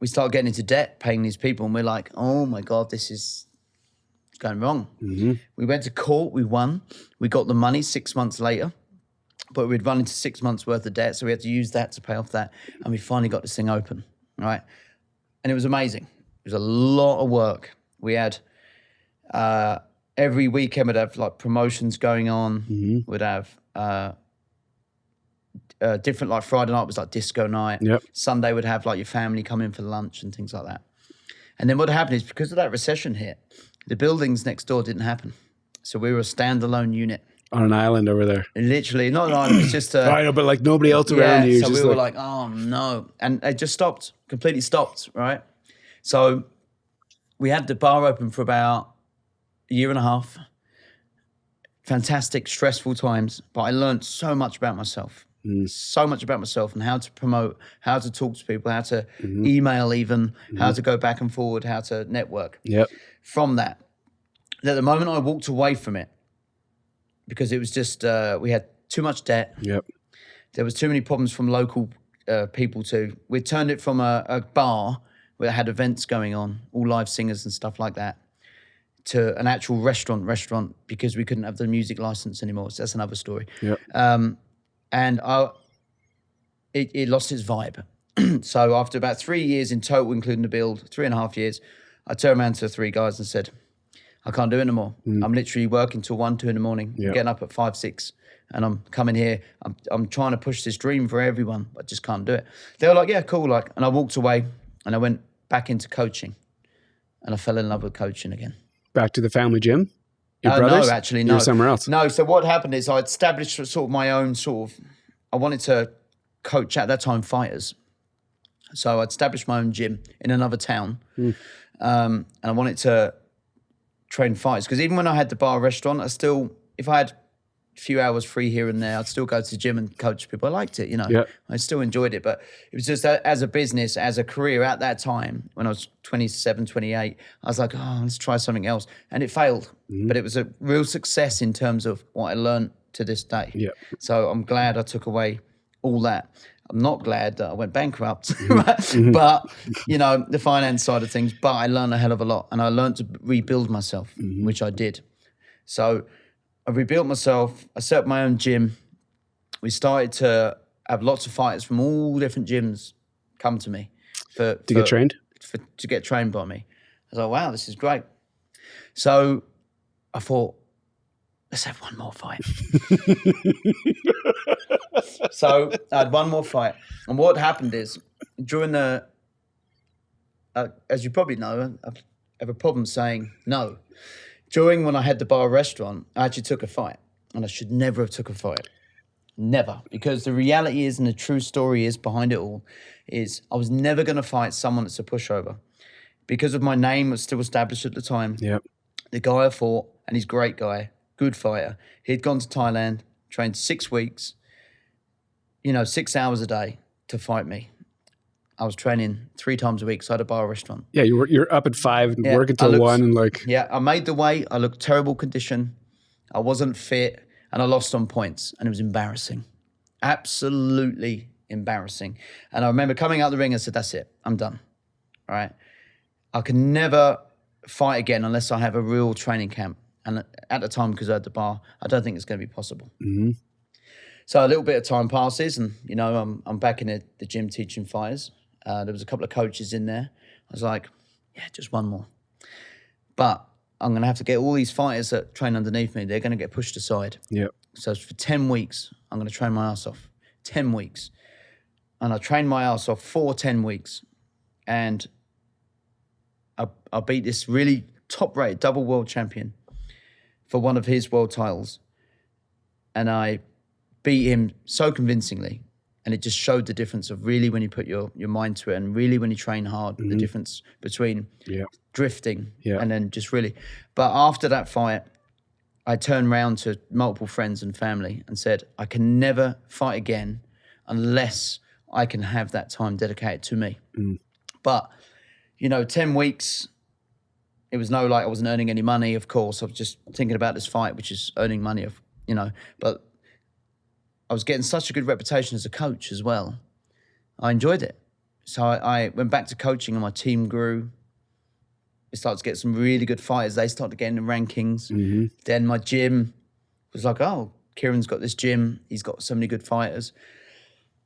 Speaker 2: we started getting into debt, paying these people, and we're like, oh my God, this is going wrong. We went to court, we won. We got the money 6 months later, but we'd run into 6 months worth of debt, so we had to use that to pay off that. And we finally got this thing open, right? And it was amazing. It was a lot of work. We had every weekend we'd have promotions going on. We'd have different, Friday night was disco night. Sunday would have your family come in for lunch and things like that. And then what happened is because of that recession hit, the buildings next door didn't happen. So we were a standalone unit.
Speaker 1: On an island over there.
Speaker 2: Literally, not an island, it's just
Speaker 1: I know, but nobody else around you.
Speaker 2: So we were like, oh no. And it just stopped, completely stopped, right? So we had the bar open for about a year and a half. fantastic, stressful times, but I learned so much about myself. So much about myself and how to promote, how to talk to people, how to email even, how to go back and forward, how to network.
Speaker 1: Yep.
Speaker 2: From that, the moment I walked away from it, because it was just, we had too much debt.
Speaker 1: Yep.
Speaker 2: There was too many problems from local people too. We turned it from a bar where it had events going on, all live singers and stuff like that, to an actual restaurant because we couldn't have the music license anymore. So that's another story.
Speaker 1: Yep.
Speaker 2: And it lost its vibe. So after about 3 years in total, including the build, 3.5 years, I turned around to the 3 guys and said, I can't do it anymore. I'm literally working till 1, 2 in the morning, getting up at 5, 6, and I'm coming here. I'm trying to push this dream for everyone, but just can't do it. They were like, yeah, cool. And I walked away and I went back into coaching and I fell in love with coaching again.
Speaker 1: Back to the family gym? Your brothers?
Speaker 2: No, actually, no.
Speaker 1: You were somewhere else?
Speaker 2: No, so what happened is I established sort of my own I wanted to coach at that time fighters. So I established my own gym in another town. And I wanted to train fighters. Because even when I had the bar restaurant, if I had a few hours free here and there, I'd still go to the gym and coach people. I liked it, I still enjoyed it. But it was just as a business, as a career at that time, when I was 27, 28, I was like, let's try something else. And it failed. But it was a real success in terms of what I learned to this day.
Speaker 1: Yeah.
Speaker 2: So I'm glad I took away all that. I'm not glad that I went bankrupt, but, the finance side of things, but I learned a hell of a lot and I learned to rebuild myself, which I did. So I rebuilt myself. I set up my own gym. We started to have lots of fighters from all different gyms come to me. To
Speaker 1: get trained?
Speaker 2: To get trained by me. I was like, wow, this is great. So I thought, let's have one more fight. So I had one more fight. And what happened is, during as you probably know, I have a problem saying no. When I had the bar restaurant, I actually took a fight. And I should never have took a fight. Never. Because the reality is, and the true story is behind it all, is I was never going to fight someone that's a pushover. Because of my name was still established at the time.
Speaker 1: Yep.
Speaker 2: The guy I fought, and he's a great guy, good fighter. He'd gone to Thailand, trained 6 weeks, 6 hours a day to fight me. I was training 3 times a week, so I had a bar restaurant.
Speaker 1: Yeah, you're up at 5 and working till 1 and
Speaker 2: Yeah, I made the weight. I looked terrible condition. I wasn't fit, and I lost on points, and it was embarrassing. Absolutely embarrassing. And I remember coming out the ring and said, that's it. I'm done. All right? I can never fight again unless I have a real training camp. And at the time, because I had the bar, I don't think it's going to be possible. Mm-hmm. So a little bit of time passes and, I'm back in the gym teaching fighters. There was a couple of coaches in there. I was like, yeah, just one more. But I'm going to have to get all these fighters that train underneath me. They're going to get pushed aside. Yep. So for 10 weeks, I'm going to train my ass off. 10 weeks. And I trained my ass off for 10 weeks. And I beat this really top-rated double world champion for one of his world titles. And I beat him so convincingly. And it just showed the difference of really when you put your mind to it and really when you train hard, the difference between drifting and then just really. But after that fight, I turned around to multiple friends and family and said, I can never fight again unless I can have that time dedicated to me. But, 10 weeks, it was I wasn't earning any money, of course. I was just thinking about this fight, which is earning money, but I was getting such a good reputation as a coach as well. I enjoyed it. So I went back to coaching and my team grew. We started to get some really good fighters. They started getting the rankings. Mm-hmm. Then my gym was like, oh, Kieran's got this gym. He's got so many good fighters.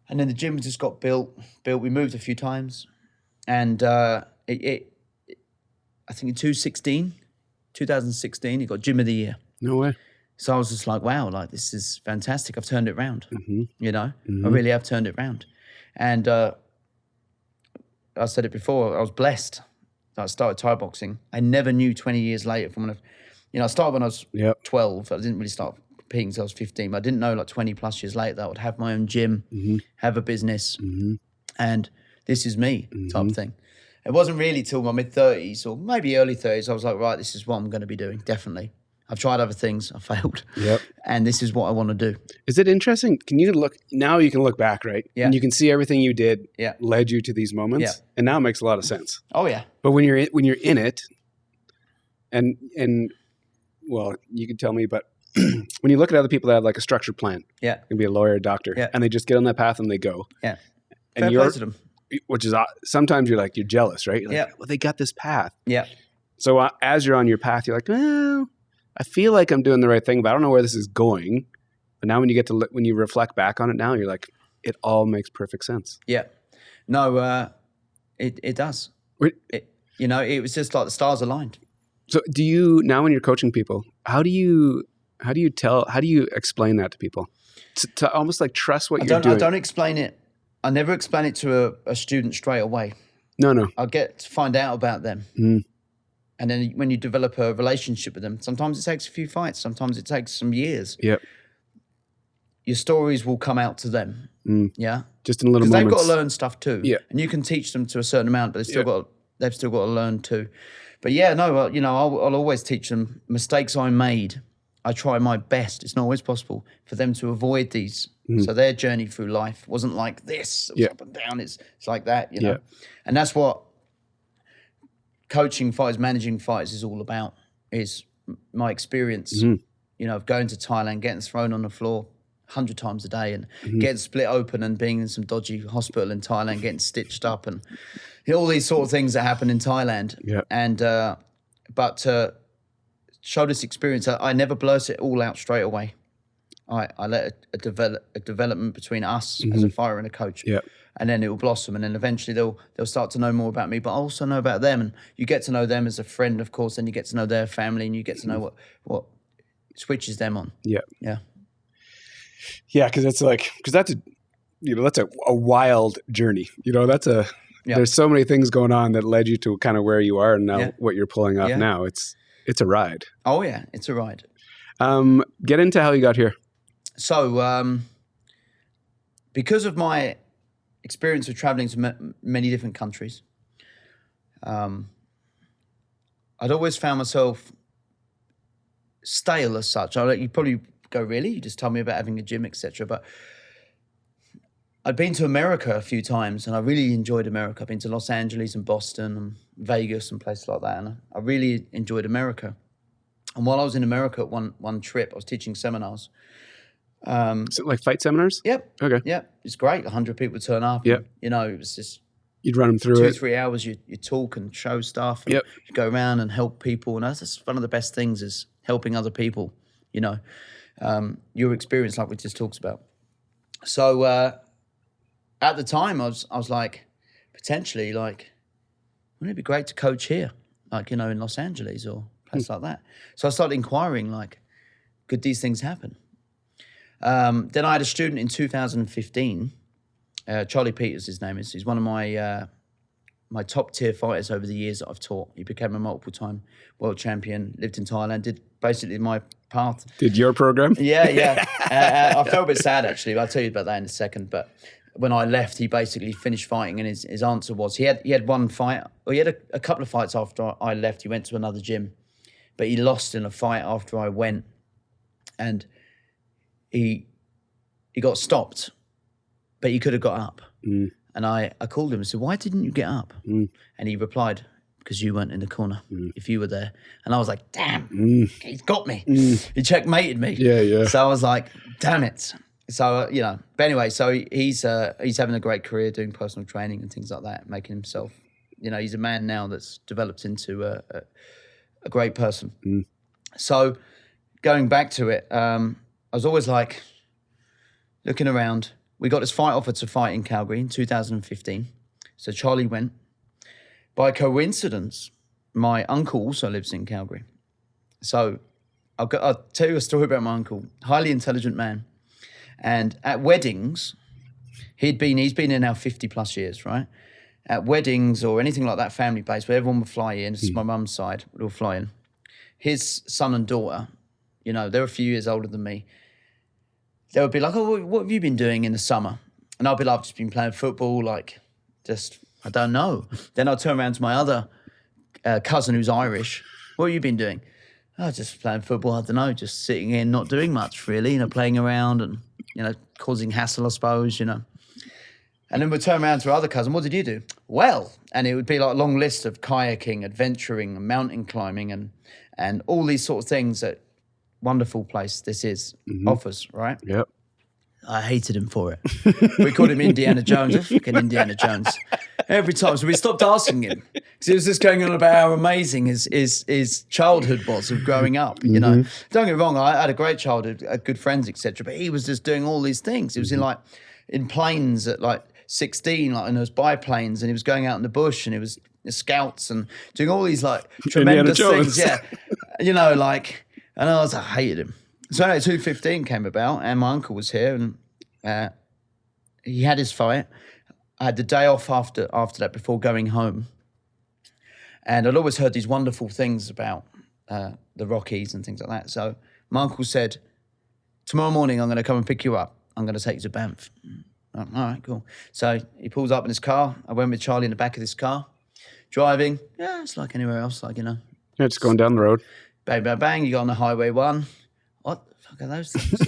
Speaker 2: And then the gym just got built. We moved a few times. And I think in 2016, it got Gym of the Year.
Speaker 1: No way.
Speaker 2: So I was just like, wow, this is fantastic. I've turned it around, I really have turned it around. And I said it before, I was blessed that I started Thai boxing. I never knew 20 years later from when I started when I was 12. I didn't really start competing until I was 15. But I didn't know 20 plus years later that I would have my own gym, have a business, and this is me type of thing. It wasn't really till my mid-30s or maybe early 30s I was like, right, this is what I'm going to be doing, definitely. I've tried other things. I failed.
Speaker 1: Yep.
Speaker 2: And this is what I want to do.
Speaker 1: Is it interesting? You can look back, right?
Speaker 2: Yeah.
Speaker 1: And you can see everything you did
Speaker 2: Yeah.
Speaker 1: led you to these moments.
Speaker 2: Yeah.
Speaker 1: And now it makes a lot of sense.
Speaker 2: Oh, yeah.
Speaker 1: But when you're in it, and well, you can tell me, but when you look at other people that have like a structured plan,
Speaker 2: Yeah.
Speaker 1: can be a lawyer, a doctor,
Speaker 2: Yeah.
Speaker 1: and they just get on that path and they go.
Speaker 2: Yeah.
Speaker 1: And
Speaker 2: Fair play to them.
Speaker 1: which is sometimes you're jealous, right? You're like,
Speaker 2: Yeah.
Speaker 1: well, they got this path.
Speaker 2: Yeah.
Speaker 1: So as you're on your path, you're like, well, I feel like I'm doing the right thing, but I don't know where this is going. But now when you get to when you reflect back on it now, you're like, it all makes perfect sense.
Speaker 2: Yeah. No, it does. It was just like the stars aligned.
Speaker 1: So do you, now when you're coaching people, how do you explain that to people? To almost like trust what you're doing.
Speaker 2: I don't explain it. I never explain it to a student straight away.
Speaker 1: No.
Speaker 2: I get to find out about them.
Speaker 1: Mm.
Speaker 2: And then when you develop a relationship with them, sometimes it takes a few fights, sometimes it takes some years.
Speaker 1: Yep.
Speaker 2: Your stories will come out to them.
Speaker 1: Mm.
Speaker 2: Yeah.
Speaker 1: Just in little moments.
Speaker 2: Because they've got to learn stuff too.
Speaker 1: Yeah.
Speaker 2: And you can teach them to a certain amount, but they've still got to learn too. But yeah, no, I'll always teach them mistakes I made. I try my best. It's not always possible for them to avoid these. Mm. So their journey through life wasn't like this. It was up and down. It's like that,
Speaker 1: Yeah.
Speaker 2: And that's what coaching fighters, managing fighters is all about, is my experience, of going to Thailand, getting thrown on the floor 100 times a day and getting split open and being in some dodgy hospital in Thailand, getting stitched up and all these sort of things that happen in Thailand.
Speaker 1: Yeah.
Speaker 2: And, but to show this experience, I never blurt it all out straight away. I let a development between us as a fighter and a coach. Yeah. And then it will blossom, and then eventually they'll start to know more about me, but I also know about them, and you get to know them as a friend, of course, and you get to know their family, and you get to know what switches them on. Yeah, yeah,
Speaker 1: yeah. Because that's a wild journey. There's so many things going on that led you to kind of where you are, and now what you're pulling off now. It's a ride.
Speaker 2: Oh yeah, it's a ride.
Speaker 1: Get into how you got here.
Speaker 2: So, because of my experience of traveling to many different countries, I'd always found myself stale as such. You probably go, really? You just told me about having a gym, etc. But I'd been to America a few times, and I really enjoyed America. I've been to Los Angeles and Boston and Vegas and places like that, and I really enjoyed America. And while I was in America at one trip, I was teaching seminars.
Speaker 1: Is it like fight seminars?
Speaker 2: Yep.
Speaker 1: Okay.
Speaker 2: Yep. It's great. 100 people turn up.
Speaker 1: Yep.
Speaker 2: And, it was just...
Speaker 1: You'd run them through
Speaker 2: 2-3 hours, you talk and show stuff. And you go around and help people. And that's just one of the best things, is helping other people, your experience, like we just talked about. So at the time, I was like, potentially, like, wouldn't it be great to coach here? Like, in Los Angeles or place like that. So I started inquiring, like, could these things happen? Then I had a student in 2015, Charlie Peters, his name is. He's one of my top tier fighters over the years that I've taught. He became a multiple time world champion, lived in Thailand, did basically my path. Did
Speaker 1: your program?
Speaker 2: Yeah. I felt a bit sad, actually. I'll tell you about that in a second. But when I left, he basically finished fighting, and his answer was, he had one fight, or he had a couple of fights after I left. He went to another gym, but he lost in a fight after I went, and he got stopped, but he could have got up. Mm. And I called him and said, why didn't you get up? Mm. And he replied, because you weren't in the corner, if you were there. And I was like, damn, he's got me. He checkmated me.
Speaker 1: Yeah.
Speaker 2: So I was like, damn it. So, but anyway, so he's having a great career doing personal training and things like that, making himself, he's a man now that's developed into a great person. Mm. So going back to it, I was always like looking around. We got this fight offer to fight in Calgary in 2015. So Charlie went. By coincidence, my uncle also lives in Calgary. So I'll tell you a story about my uncle. Highly intelligent man. And at weddings, he's been in now 50 plus years, right? At weddings or anything like that, family based, where everyone would fly in. This is my mum's side, would all fly in. His son and daughter, they're a few years older than me. They would be like, oh, what have you been doing in the summer? And I'll be like, I've just been playing football, like, I don't know. Then I'll turn around to my other cousin who's Irish. What have you been doing? I was just playing football. I don't know, just sitting in, not doing much really, playing around and, causing hassle, I suppose, And then we'd turn around to our other cousin, what did you do? Well, and it would be like a long list of kayaking, adventuring, and mountain climbing and all these sort of things that wonderful place this is, offers, right?
Speaker 1: Yep.
Speaker 2: I hated him for it. We called him Indiana Jones. Fucking Indiana Jones. Every time. So we stopped asking him. Because he was just going on about how amazing his childhood was of growing up, Don't get me wrong, I had a great childhood, good friends, etc. But he was just doing all these things. He was in planes at 16, in those biplanes, and he was going out in the bush, and he was scouts and doing all these tremendous things. Yeah. And I hated him. So anyway, 215 came about, and my uncle was here, and he had his fight. I had the day off after that before going home. And I'd always heard these wonderful things about the Rockies and things like that. So my uncle said, tomorrow morning I'm going to come and pick you up. I'm going to take you to Banff. All right, cool. So he pulls up in his car. I went with Charlie in the back of this car, driving. Yeah, it's like anywhere else,
Speaker 1: Yeah, just going down the road.
Speaker 2: Bang, bang, bang. You go on the Highway 1. What the fuck are those things?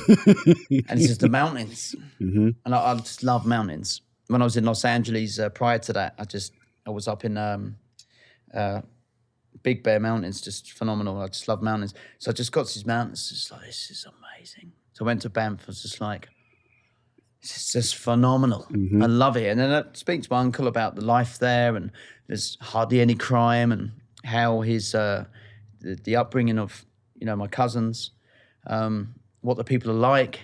Speaker 2: And it's just the mountains. Mm-hmm. And I just love mountains. When I was in Los Angeles prior to that, I was up in Big Bear Mountains, just phenomenal. I just love mountains. So I just got to these mountains, just like, this is amazing. So I went to Banff, I was just like, this is just phenomenal. Mm-hmm. I love it. And then I speak to my uncle about the life there, and there's hardly any crime, and how his the upbringing of my cousins, what the people are like.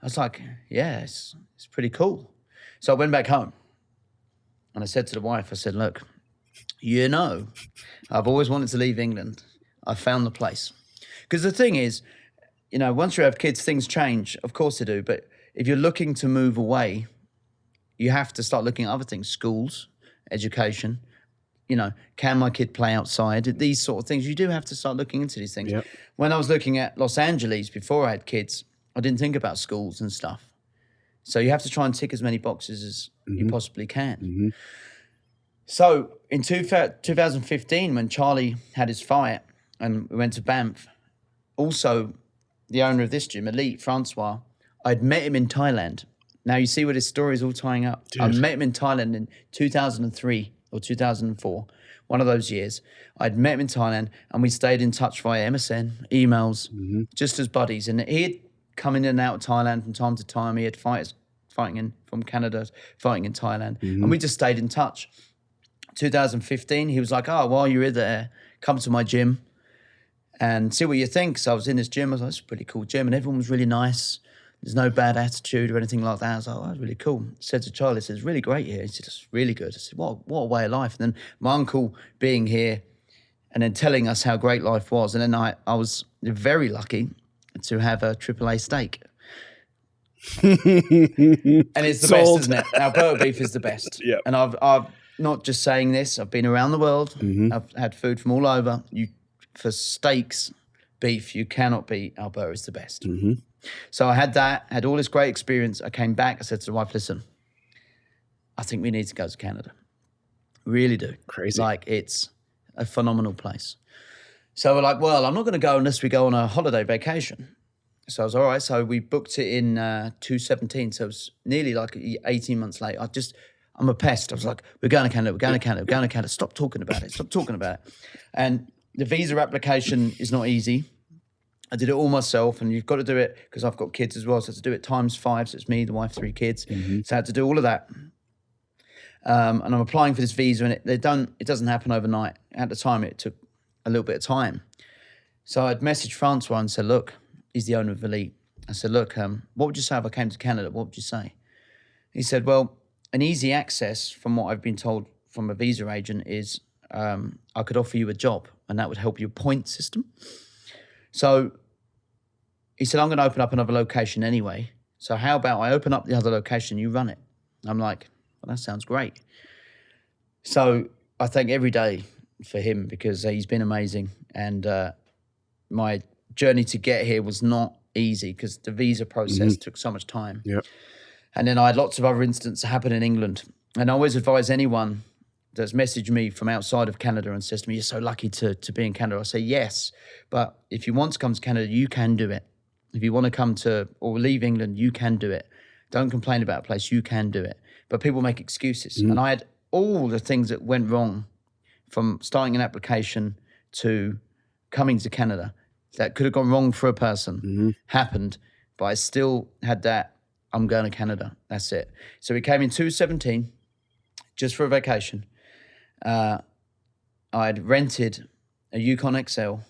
Speaker 2: I was like, yeah, it's pretty cool. So I went back home, and I said to the wife, I said, look, I've always wanted to leave England. I found the place. Because the thing is, once you have kids, things change. Of course they do. But if you're looking to move away, you have to start looking at other things, schools, education. Can my kid play outside? These sort of things. You do have to start looking into these things. Yep. When I was looking at Los Angeles before I had kids, I didn't think about schools and stuff. So you have to try and tick as many boxes as you possibly can. Mm-hmm. So in 2015, when Charlie had his fight and we went to Banff, also the owner of this gym, Elite, Francois, I'd met him in Thailand. Now you see where this story is all tying up. Dude. I met him in Thailand in 2003 or 2004, one of those years. I'd met him in Thailand, and we stayed in touch via MSN, emails, just as buddies. And he had come in and out of Thailand from time to time. He had fighters fighting from Canada, fighting in Thailand. Mm-hmm. And we just stayed in touch. 2015, he was like, oh, while you're there, come to my gym and see what you think. So I was in this gym. I was like, it's a pretty cool gym. And everyone was really nice. There's no bad attitude or anything like that. I was like, oh, that's really cool. I said to Charlie, it's really great here. He said, it's really good. I said, what a way of life. And then my uncle being here and then telling us how great life was. And then I was very lucky to have a AAA steak. And it's the best, isn't it? Alberta beef is the best. Yep. And I've not just saying this, I've been around the world. Mm-hmm. I've had food from all over. For steaks, beef, you cannot beat Alberta is the best. Mm-hmm. So I had all this great experience. I came back, I said to the wife, listen, I think we need to go to Canada. Really do.
Speaker 1: Crazy.
Speaker 2: It's a phenomenal place. So we're like, well, I'm not going to go unless we go on a holiday vacation. So I was all right. So we booked it in 2017. So it was nearly 18 months late. I'm a pest. I was like, we're going to Canada, we're going to Canada, we're going to Canada. Stop talking about it. And the visa application is not easy. I did it all myself, and you've got to do it because I've got kids as well. So I had to do it times 5. So it's me, the wife, 3 kids. Mm-hmm. So I had to do all of that. And I'm applying for this visa, and it doesn't happen overnight. At the time, it took a little bit of time. So I'd messaged Francois and said, look, he's the owner of Elite. I said, look, what would you say if I came to Canada? What would you say? He said, well, an easy access from what I've been told from a visa agent is I could offer you a job, and that would help your point system. So he said, I'm going to open up another location anyway. So how about I open up the other location, you run it? I'm like, well, that sounds great. So I thank every day for him because he's been amazing. And my journey to get here was not easy because the visa process took so much time. Yep. And then I had lots of other incidents happen in England. And I always advise anyone that's messaged me from outside of Canada and says to me, "You're so lucky to be in Canada." I say, "Yes, but if you want to come to Canada, you can do it. If you want to come to or leave England, you can do it. Don't complain about a place, you can do it." But people make excuses. And I had all the things that went wrong from starting an application to coming to Canada that could have gone wrong for a person, happened, but I still had that, I'm going to Canada, that's it. So we came in 2017, just for a vacation. I'd rented a Yukon XL.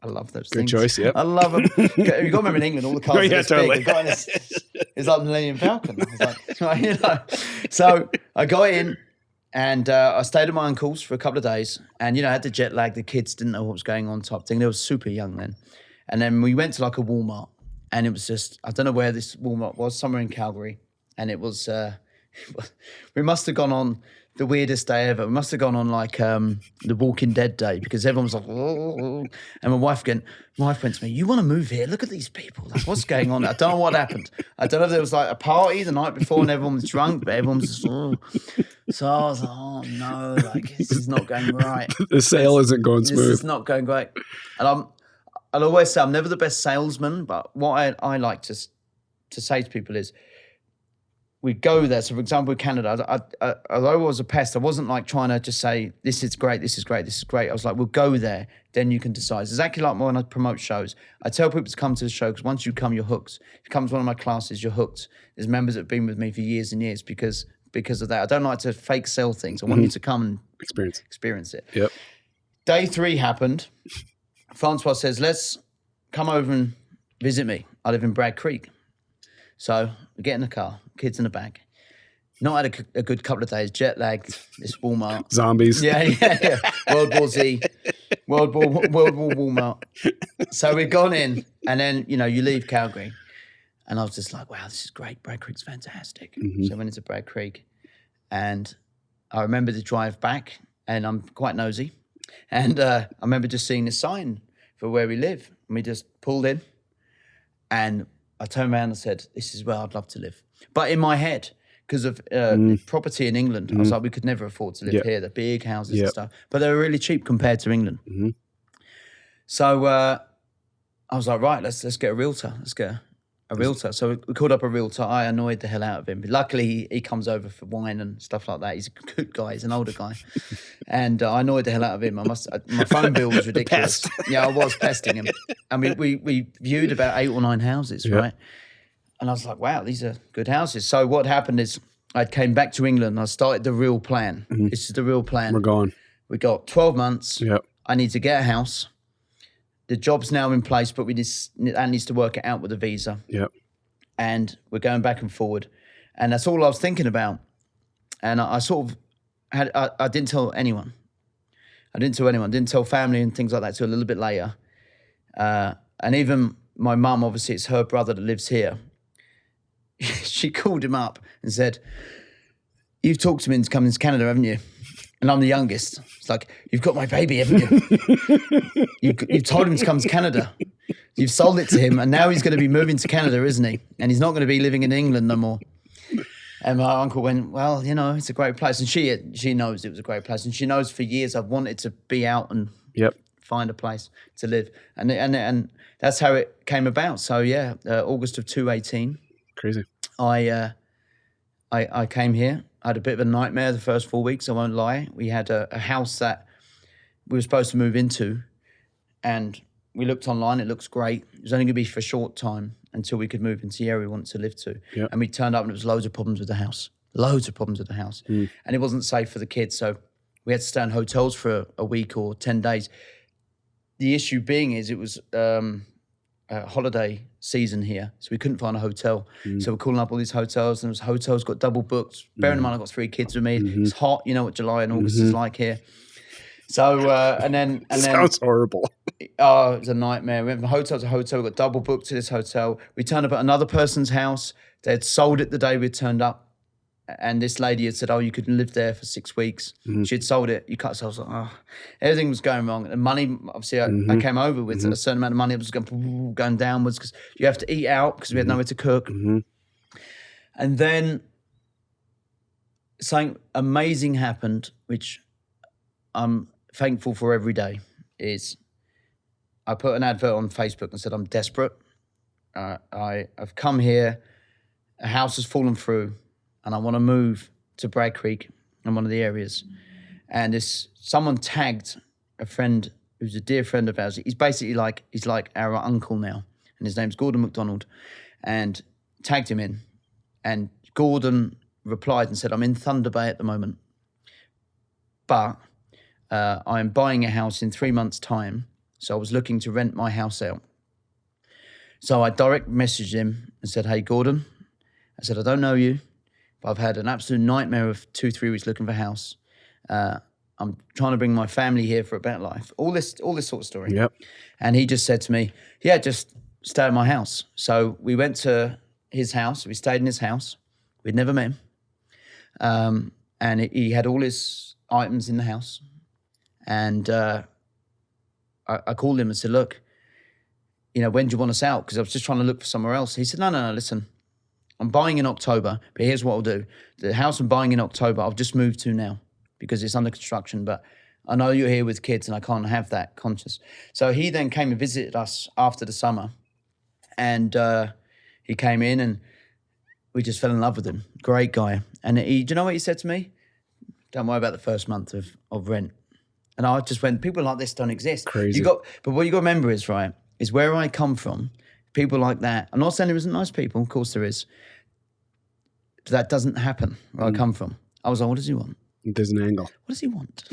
Speaker 2: I love those things.
Speaker 1: Good choice, yep.
Speaker 2: I love them. You've got to remember in England, all the cars are this
Speaker 1: totally.
Speaker 2: big. It's like the Millennium Falcon. I was like, right, you know. So I got in and I stayed at my uncle's for a couple of days. And, you know, I had the jet lag. The kids didn't know what was going on type thing. They were super young then. And then we went to like a Walmart. And it was just, I don't know where this Walmart was, somewhere in Calgary. And it was, we must have gone on the weirdest day ever. We must have gone on like the Walking Dead day because everyone was like, "Oh." And my wife went to me, "You want to move here? Look at these people. Like, what's going on?" I don't know what happened. I don't know if there was like a party the night before and everyone was drunk, but everyone was just, "Oh." So I was like, "Oh no, like this is not going right.
Speaker 1: The sale isn't going smooth.
Speaker 2: This is not going great." And I'll always say I'm never the best salesman, but what I like to say to people is, we go there. So, for example, with Canada, although I was a pest, I wasn't like trying to just say, "This is great, this is great, this is great." I was like, "We'll go there, then you can decide." It's exactly like when I promote shows. I tell people to come to the show because once you come, you're hooked. If you come to one of my classes, you're hooked. There's members that have been with me for years and years because of that. I don't like to fake sell things. I want you to come and experience it.
Speaker 1: Yep.
Speaker 2: Day 3 happened. Francois says, "Let's come over and visit me. I live in Bragg Creek." So we get in the car, kids in the back. Not had a good couple of days, jet lagged, this Walmart.
Speaker 1: Zombies.
Speaker 2: Yeah. World War Z, World War Walmart. So we'd gone in and then, you know, you leave Calgary. And I was just like, wow, this is great. Bragg Creek's fantastic. So I went into Bragg Creek and I remember the drive back and I'm quite nosy. And I remember just seeing the sign for where we live. And we just pulled in and I turned around and said, "This is where I'd love to live." But in my head, because of property in England, I was like, we could never afford to live here. The big houses and stuff. But they were really cheap compared to England. So I was like, right, let's get a realtor. Let's get a realtor. So we called up a realtor. I annoyed the hell out of him. But luckily, he comes over for wine and stuff like that. He's a good guy. He's an older guy. And I annoyed the hell out of him. My phone bill was ridiculous. Yeah, I was pesting him. And we viewed about 8 or 9 houses, right? And I was like, wow, these are good houses. So what happened is I came back to England and I started the real plan. This is the real plan.
Speaker 1: We're going.
Speaker 2: We got 12 months.
Speaker 1: Yep.
Speaker 2: I need to get a house. The job's now in place, but that needs to work it out with a visa.
Speaker 1: Yep.
Speaker 2: And we're going back and forward. And that's all I was thinking about. And I sort of I didn't tell anyone. Didn't tell family and things like that till a little bit later. And even my mum, obviously it's her brother that lives here. She called him up and said, "You've talked him into coming to Canada, haven't you?" And I'm the youngest. It's like, "You've got my baby, haven't you? You've told him to come to Canada. You've sold it to him, and now he's going to be moving to Canada, isn't he? And he's not going to be living in England no more." And my uncle went, "Well, you know, it's a great place." And she knows it was a great place. And she knows for years I've wanted to be out and find a place to live. And that's how it came about. So, yeah, August of 2018.
Speaker 1: Crazy.
Speaker 2: I came here. I had a bit of a nightmare the first 4 weeks, I won't lie. We had a house that we were supposed to move into, and we looked online. It looks great. It was only going to be for a short time until we could move into the area we wanted to live to. Yep. And we turned up and there was loads of problems with the house. And it wasn't safe for the kids. So we had to stay in hotels for a week or 10 days. The issue being is it was holiday season here, so we couldn't find a hotel. So we're calling up all these hotels, and those hotels got double booked. Bearing in mind I've got 3 kids with me. It's hot, you know what July and August is like here. So and then
Speaker 1: sounds horrible.
Speaker 2: Oh, it was a nightmare. We went from hotel to hotel. We got double booked to this hotel. We turned up at another person's house. They had sold it the day we turned up. And this lady had said, "Oh, you could live there for 6 weeks." She had sold it. You cut. So I was like, oh, everything was going wrong. And money, obviously, I came over with a certain amount of money. It was going downwards because you have to eat out because we had nowhere to cook. And then something amazing happened, which I'm thankful for every day is I put an advert on Facebook and said, I'm desperate. I've come here, a house has fallen through, and I want to move to Bragg Creek in one of the areas. And someone tagged a friend who's a dear friend of ours. He's basically he's like our uncle now, and his name's Gordon McDonald, and tagged him in. And Gordon replied and said, I'm in Thunder Bay at the moment, but I'm buying a house in 3 months' time, so I was looking to rent my house out. So I direct messaged him and said, hey, Gordon, I said, I don't know you, but I've had an absolute nightmare of 2-3 weeks looking for a house. I'm trying to bring my family here for a better life. All this sort of story.
Speaker 1: Yep.
Speaker 2: And he just said to me, yeah, just stay at my house. So we went to his house. We stayed in his house. We'd never met him. And he had all his items in the house. And I called him and said, look, when do you want us out? Because I was just trying to look for somewhere else. He said, no, listen, I'm buying in October, but here's what I'll do. The house I'm buying in October, I've just moved to now because it's under construction, but I know you're here with kids and I can't have that conscious. So he then came and visited us after the summer, and he came in and we just fell in love with him. Great guy. And do you know what he said to me? Don't worry about the first month of rent. And I just went, people like this don't exist.
Speaker 1: Crazy.
Speaker 2: But what you got to remember is where I come from, people like that, I'm not saying there isn't nice people, of course there is, but that doesn't happen where I come from. I was like, what does he want?
Speaker 1: There's an angle.
Speaker 2: What does he want?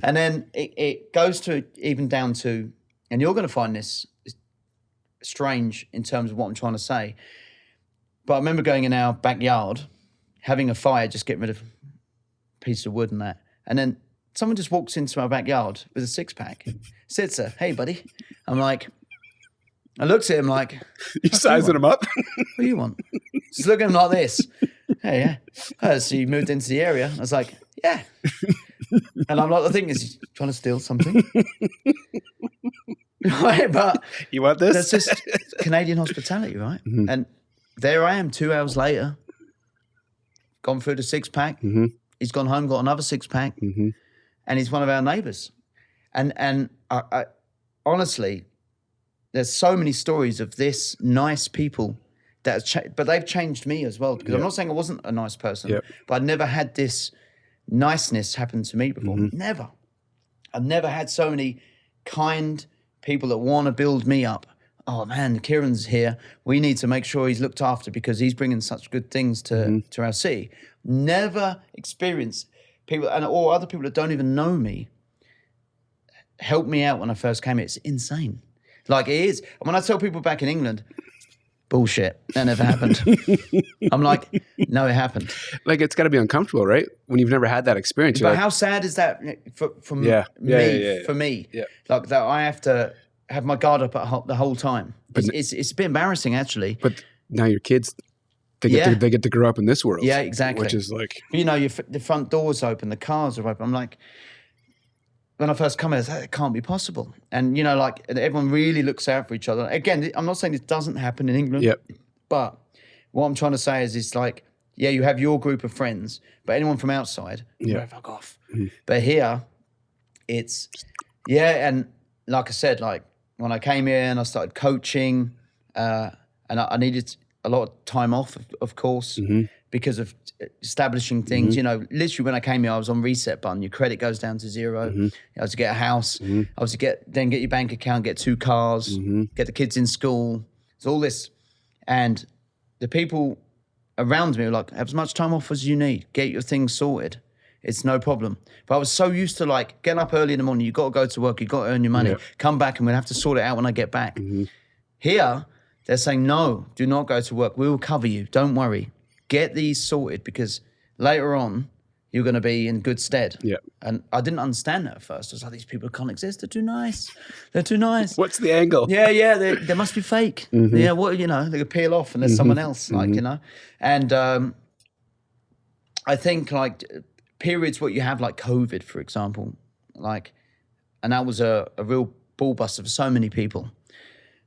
Speaker 2: And then it goes to even down to, and you're going to find this strange in terms of what I'm trying to say, but I remember going in our backyard, having a fire, just getting rid of a piece of wood and that, and then someone just walks into our backyard with a 6-pack, sits there, hey, buddy. I'm like, I looked at him like...
Speaker 1: You sizing him up?
Speaker 2: What do you want? Just look at him like this. Hey, yeah. Oh, so you moved into the area? I was like, yeah. And I'm like, the thing is, he's trying to steal something. Right, but...
Speaker 1: You want this?
Speaker 2: That's just Canadian hospitality, right? Mm-hmm. And there I am 2 hours later, gone through the 6-pack. Mm-hmm. He's gone home, got another 6-pack. Mm-hmm. And he's one of our neighbours. And I honestly, there's so many stories of this nice people but they've changed me as well. Because I'm not saying I wasn't a nice person, but I'd never had this niceness happen to me before. Mm-hmm. Never. I've never had so many kind people that want to build me up. Oh man, Kieran's here. We need to make sure he's looked after because he's bringing such good things to our city. Never experienced people or other people that don't even know me helped me out when I first came here. It's insane. Like it is. And when I tell people back in England, bullshit, that never happened. I'm like, no, it happened.
Speaker 1: Like it's got to be uncomfortable, right? When you've never had that experience.
Speaker 2: But how sad is that for me? For me, like that I have to have my guard up the whole time. It's a bit embarrassing actually.
Speaker 1: But now your kids, they get to grow up in this world.
Speaker 2: Yeah, exactly.
Speaker 1: Which is like,
Speaker 2: the front door's open, the cars are open. I'm like, when I first come here, I was like, it can't be possible. And everyone really looks out for each other. Again, I'm not saying this doesn't happen in England, but what I'm trying to say is it's like, you have your group of friends, but anyone from outside, fuck off. Mm-hmm. But here, it's, and like I said, like when I came here and I started coaching, and I needed a lot of time off, of course, because of establishing things. Literally when I came here, I was on reset button. Your credit goes down to 0. I was to get a house. I was to get your bank account, get 2 cars, get the kids in school. It's all this. And the people around me were like, have as much time off as you need. Get your things sorted. It's no problem. But I was so used to like getting up early in the morning. You got to go to work. You got to earn your money. Come back and we'll have to sort it out when I get back. Here, they're saying, no, do not go to work. We will cover you. Don't worry. Get these sorted because later on, you're going to be in good stead. Yeah. And I didn't understand that at first. I was like, these people can't exist. They're too nice. They're too nice.
Speaker 1: What's the angle?
Speaker 2: Yeah. They must be fake. Yeah, they could peel off and there's someone else, And I think like periods what you have like COVID, for example, like, and that was a real ball buster for so many people.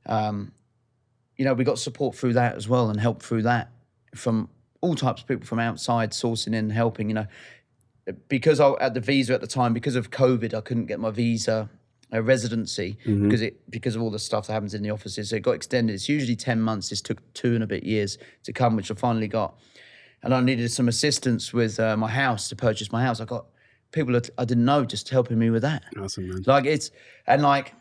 Speaker 2: We got support through that as well and help through that from all types of people from outside sourcing in, helping, because I had the visa at the time, because of COVID, I couldn't get my visa residency because of all the stuff that happens in the offices. So it got extended. It's usually 10 months. This took 2 and a bit years to come, which I finally got. And I needed some assistance with my house, to purchase my house. I got people that I didn't know just helping me with that.
Speaker 1: Awesome, man.
Speaker 2: Like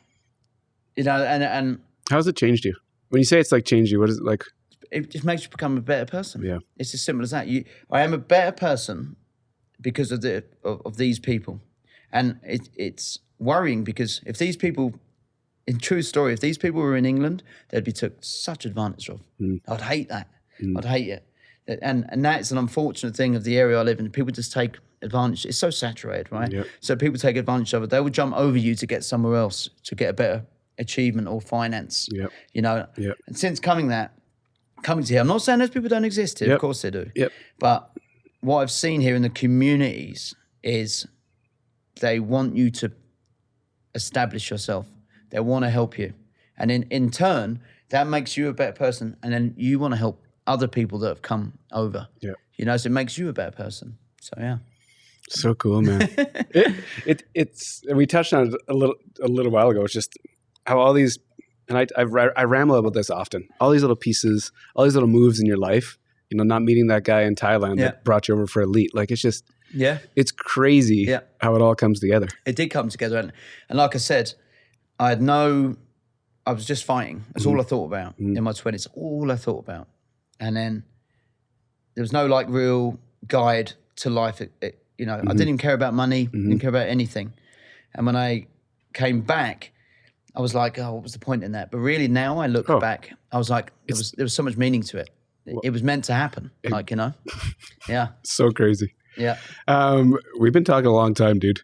Speaker 2: and
Speaker 1: how's it changed you? When you say it's like changed you, what is it like?
Speaker 2: It just makes you become a better person.
Speaker 1: Yeah.
Speaker 2: It's as simple as that. I am a better person because of these people. And it's worrying, because if these people, in true story, if these people were in England, they'd be took such advantage of. I'd hate that. I'd hate it. And that's an unfortunate thing of the area I live in. People just take advantage. It's so saturated, right?
Speaker 1: Yep.
Speaker 2: So people take advantage of it. They will jump over you to get somewhere else, to get a better achievement or finance.
Speaker 1: Yep.
Speaker 2: You know?
Speaker 1: Yep.
Speaker 2: And since coming to here, I'm not saying those people don't exist here.
Speaker 1: Yep.
Speaker 2: Of course they do.
Speaker 1: Yep.
Speaker 2: But what I've seen here in the communities is they want you to establish yourself. They want to help you. And in turn, that makes you a better person. And then you want to help other people that have come over.
Speaker 1: Yeah.
Speaker 2: You know, so it makes you a better person. So, yeah.
Speaker 1: So cool, man. It's we touched on it a little while ago. It's just how all these, and I ramble about this often, all these little pieces, all these little moves in your life, you know, not meeting that guy in Thailand that brought you over for Elite. Like, it's just, it's crazy how it all comes together.
Speaker 2: It did come together. And like I said, I was just fighting. That's all I thought about in my 20s, all I thought about. And then there was no like real guide to life. I didn't even care about money, didn't care about anything. And when I came back, I was like, oh, what was the point in that? But really now I look back, I was like, there was so much meaning to it. It was meant to happen, Yeah.
Speaker 1: So crazy.
Speaker 2: Yeah.
Speaker 1: We've been talking a long time, dude.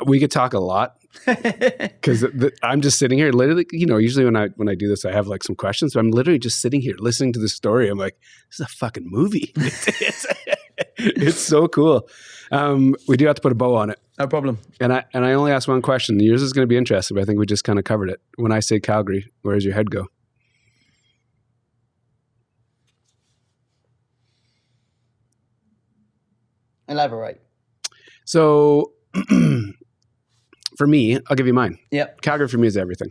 Speaker 1: We could talk a lot because I'm just sitting here literally, you know, usually when I do this, I have like some questions, but I'm literally just sitting here listening to the story. I'm like, this is a fucking movie. It's so cool. We do have to put a bow on it.
Speaker 2: No problem.
Speaker 1: And I only asked one question. Yours is going to be interesting, but I think we just kind of covered it. When I say Calgary, where does your head go?
Speaker 2: Elaborate.
Speaker 1: So for me, I'll give you mine.
Speaker 2: Yep.
Speaker 1: Calgary for me is everything.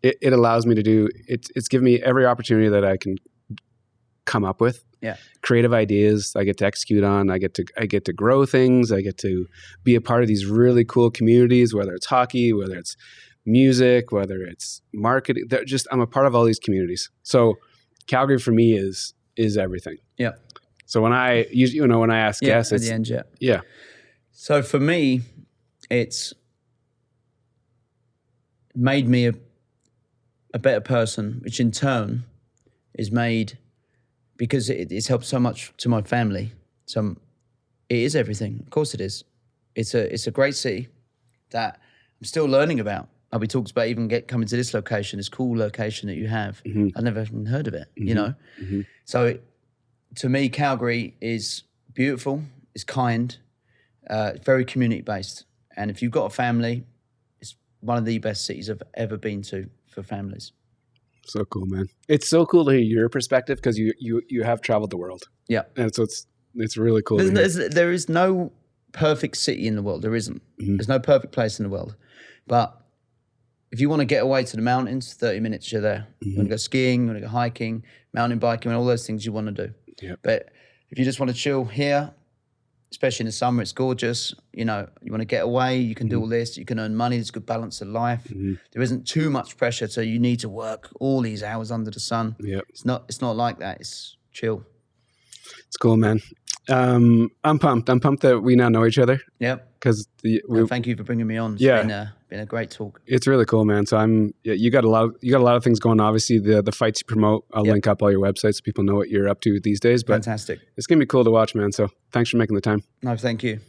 Speaker 1: It allows me to do, it's given me every opportunity that I can come up with.
Speaker 2: Yeah.
Speaker 1: Creative ideas I get to execute on. I get to grow things. I get to be a part of these really cool communities, whether it's hockey, whether it's music, whether it's marketing. I'm a part of all these communities. So Calgary for me is everything.
Speaker 2: Yeah.
Speaker 1: So when I ask guests,
Speaker 2: at the end,
Speaker 1: yeah.
Speaker 2: So for me, it's made me a better person, which in turn is made because it's helped so much to my family. So it is everything. Of course it is. It's a great city that I'm still learning about. Like we talked about even coming to this location, this cool location that you have. I've never even heard of it, you know? So to me, Calgary is beautiful, it's kind, very community-based. And if you've got a family, it's one of the best cities I've ever been to for families.
Speaker 1: So cool, man. It's so cool to hear your perspective because you have traveled the world. Yeah. And so it's really cool.
Speaker 2: There is no perfect city in the world. There isn't. There's no perfect place in the world. But if you want to get away to the mountains, 30 minutes, you're there. You want to go skiing, you want to go hiking, mountain biking, and all those things you want to do. Yep. But if you just want to chill here, especially in the summer, it's gorgeous. You know, you want to get away, you can do all this, you can earn money, there's a good balance of life. There isn't too much pressure, so you need to work all these hours under the sun. Yep. It's not like that. It's chill.
Speaker 1: It's cool, man. I'm pumped. I'm pumped that we now know each other.
Speaker 2: Yep.
Speaker 1: Because
Speaker 2: thank you for bringing me on. It's been a great talk.
Speaker 1: It's really cool, man. So you got a lot of things going. Obviously, the fights you promote. I'll link up all your websites so people know what you're up to these days. But
Speaker 2: fantastic.
Speaker 1: It's gonna be cool to watch, man. So thanks for making the time.
Speaker 2: No, thank you.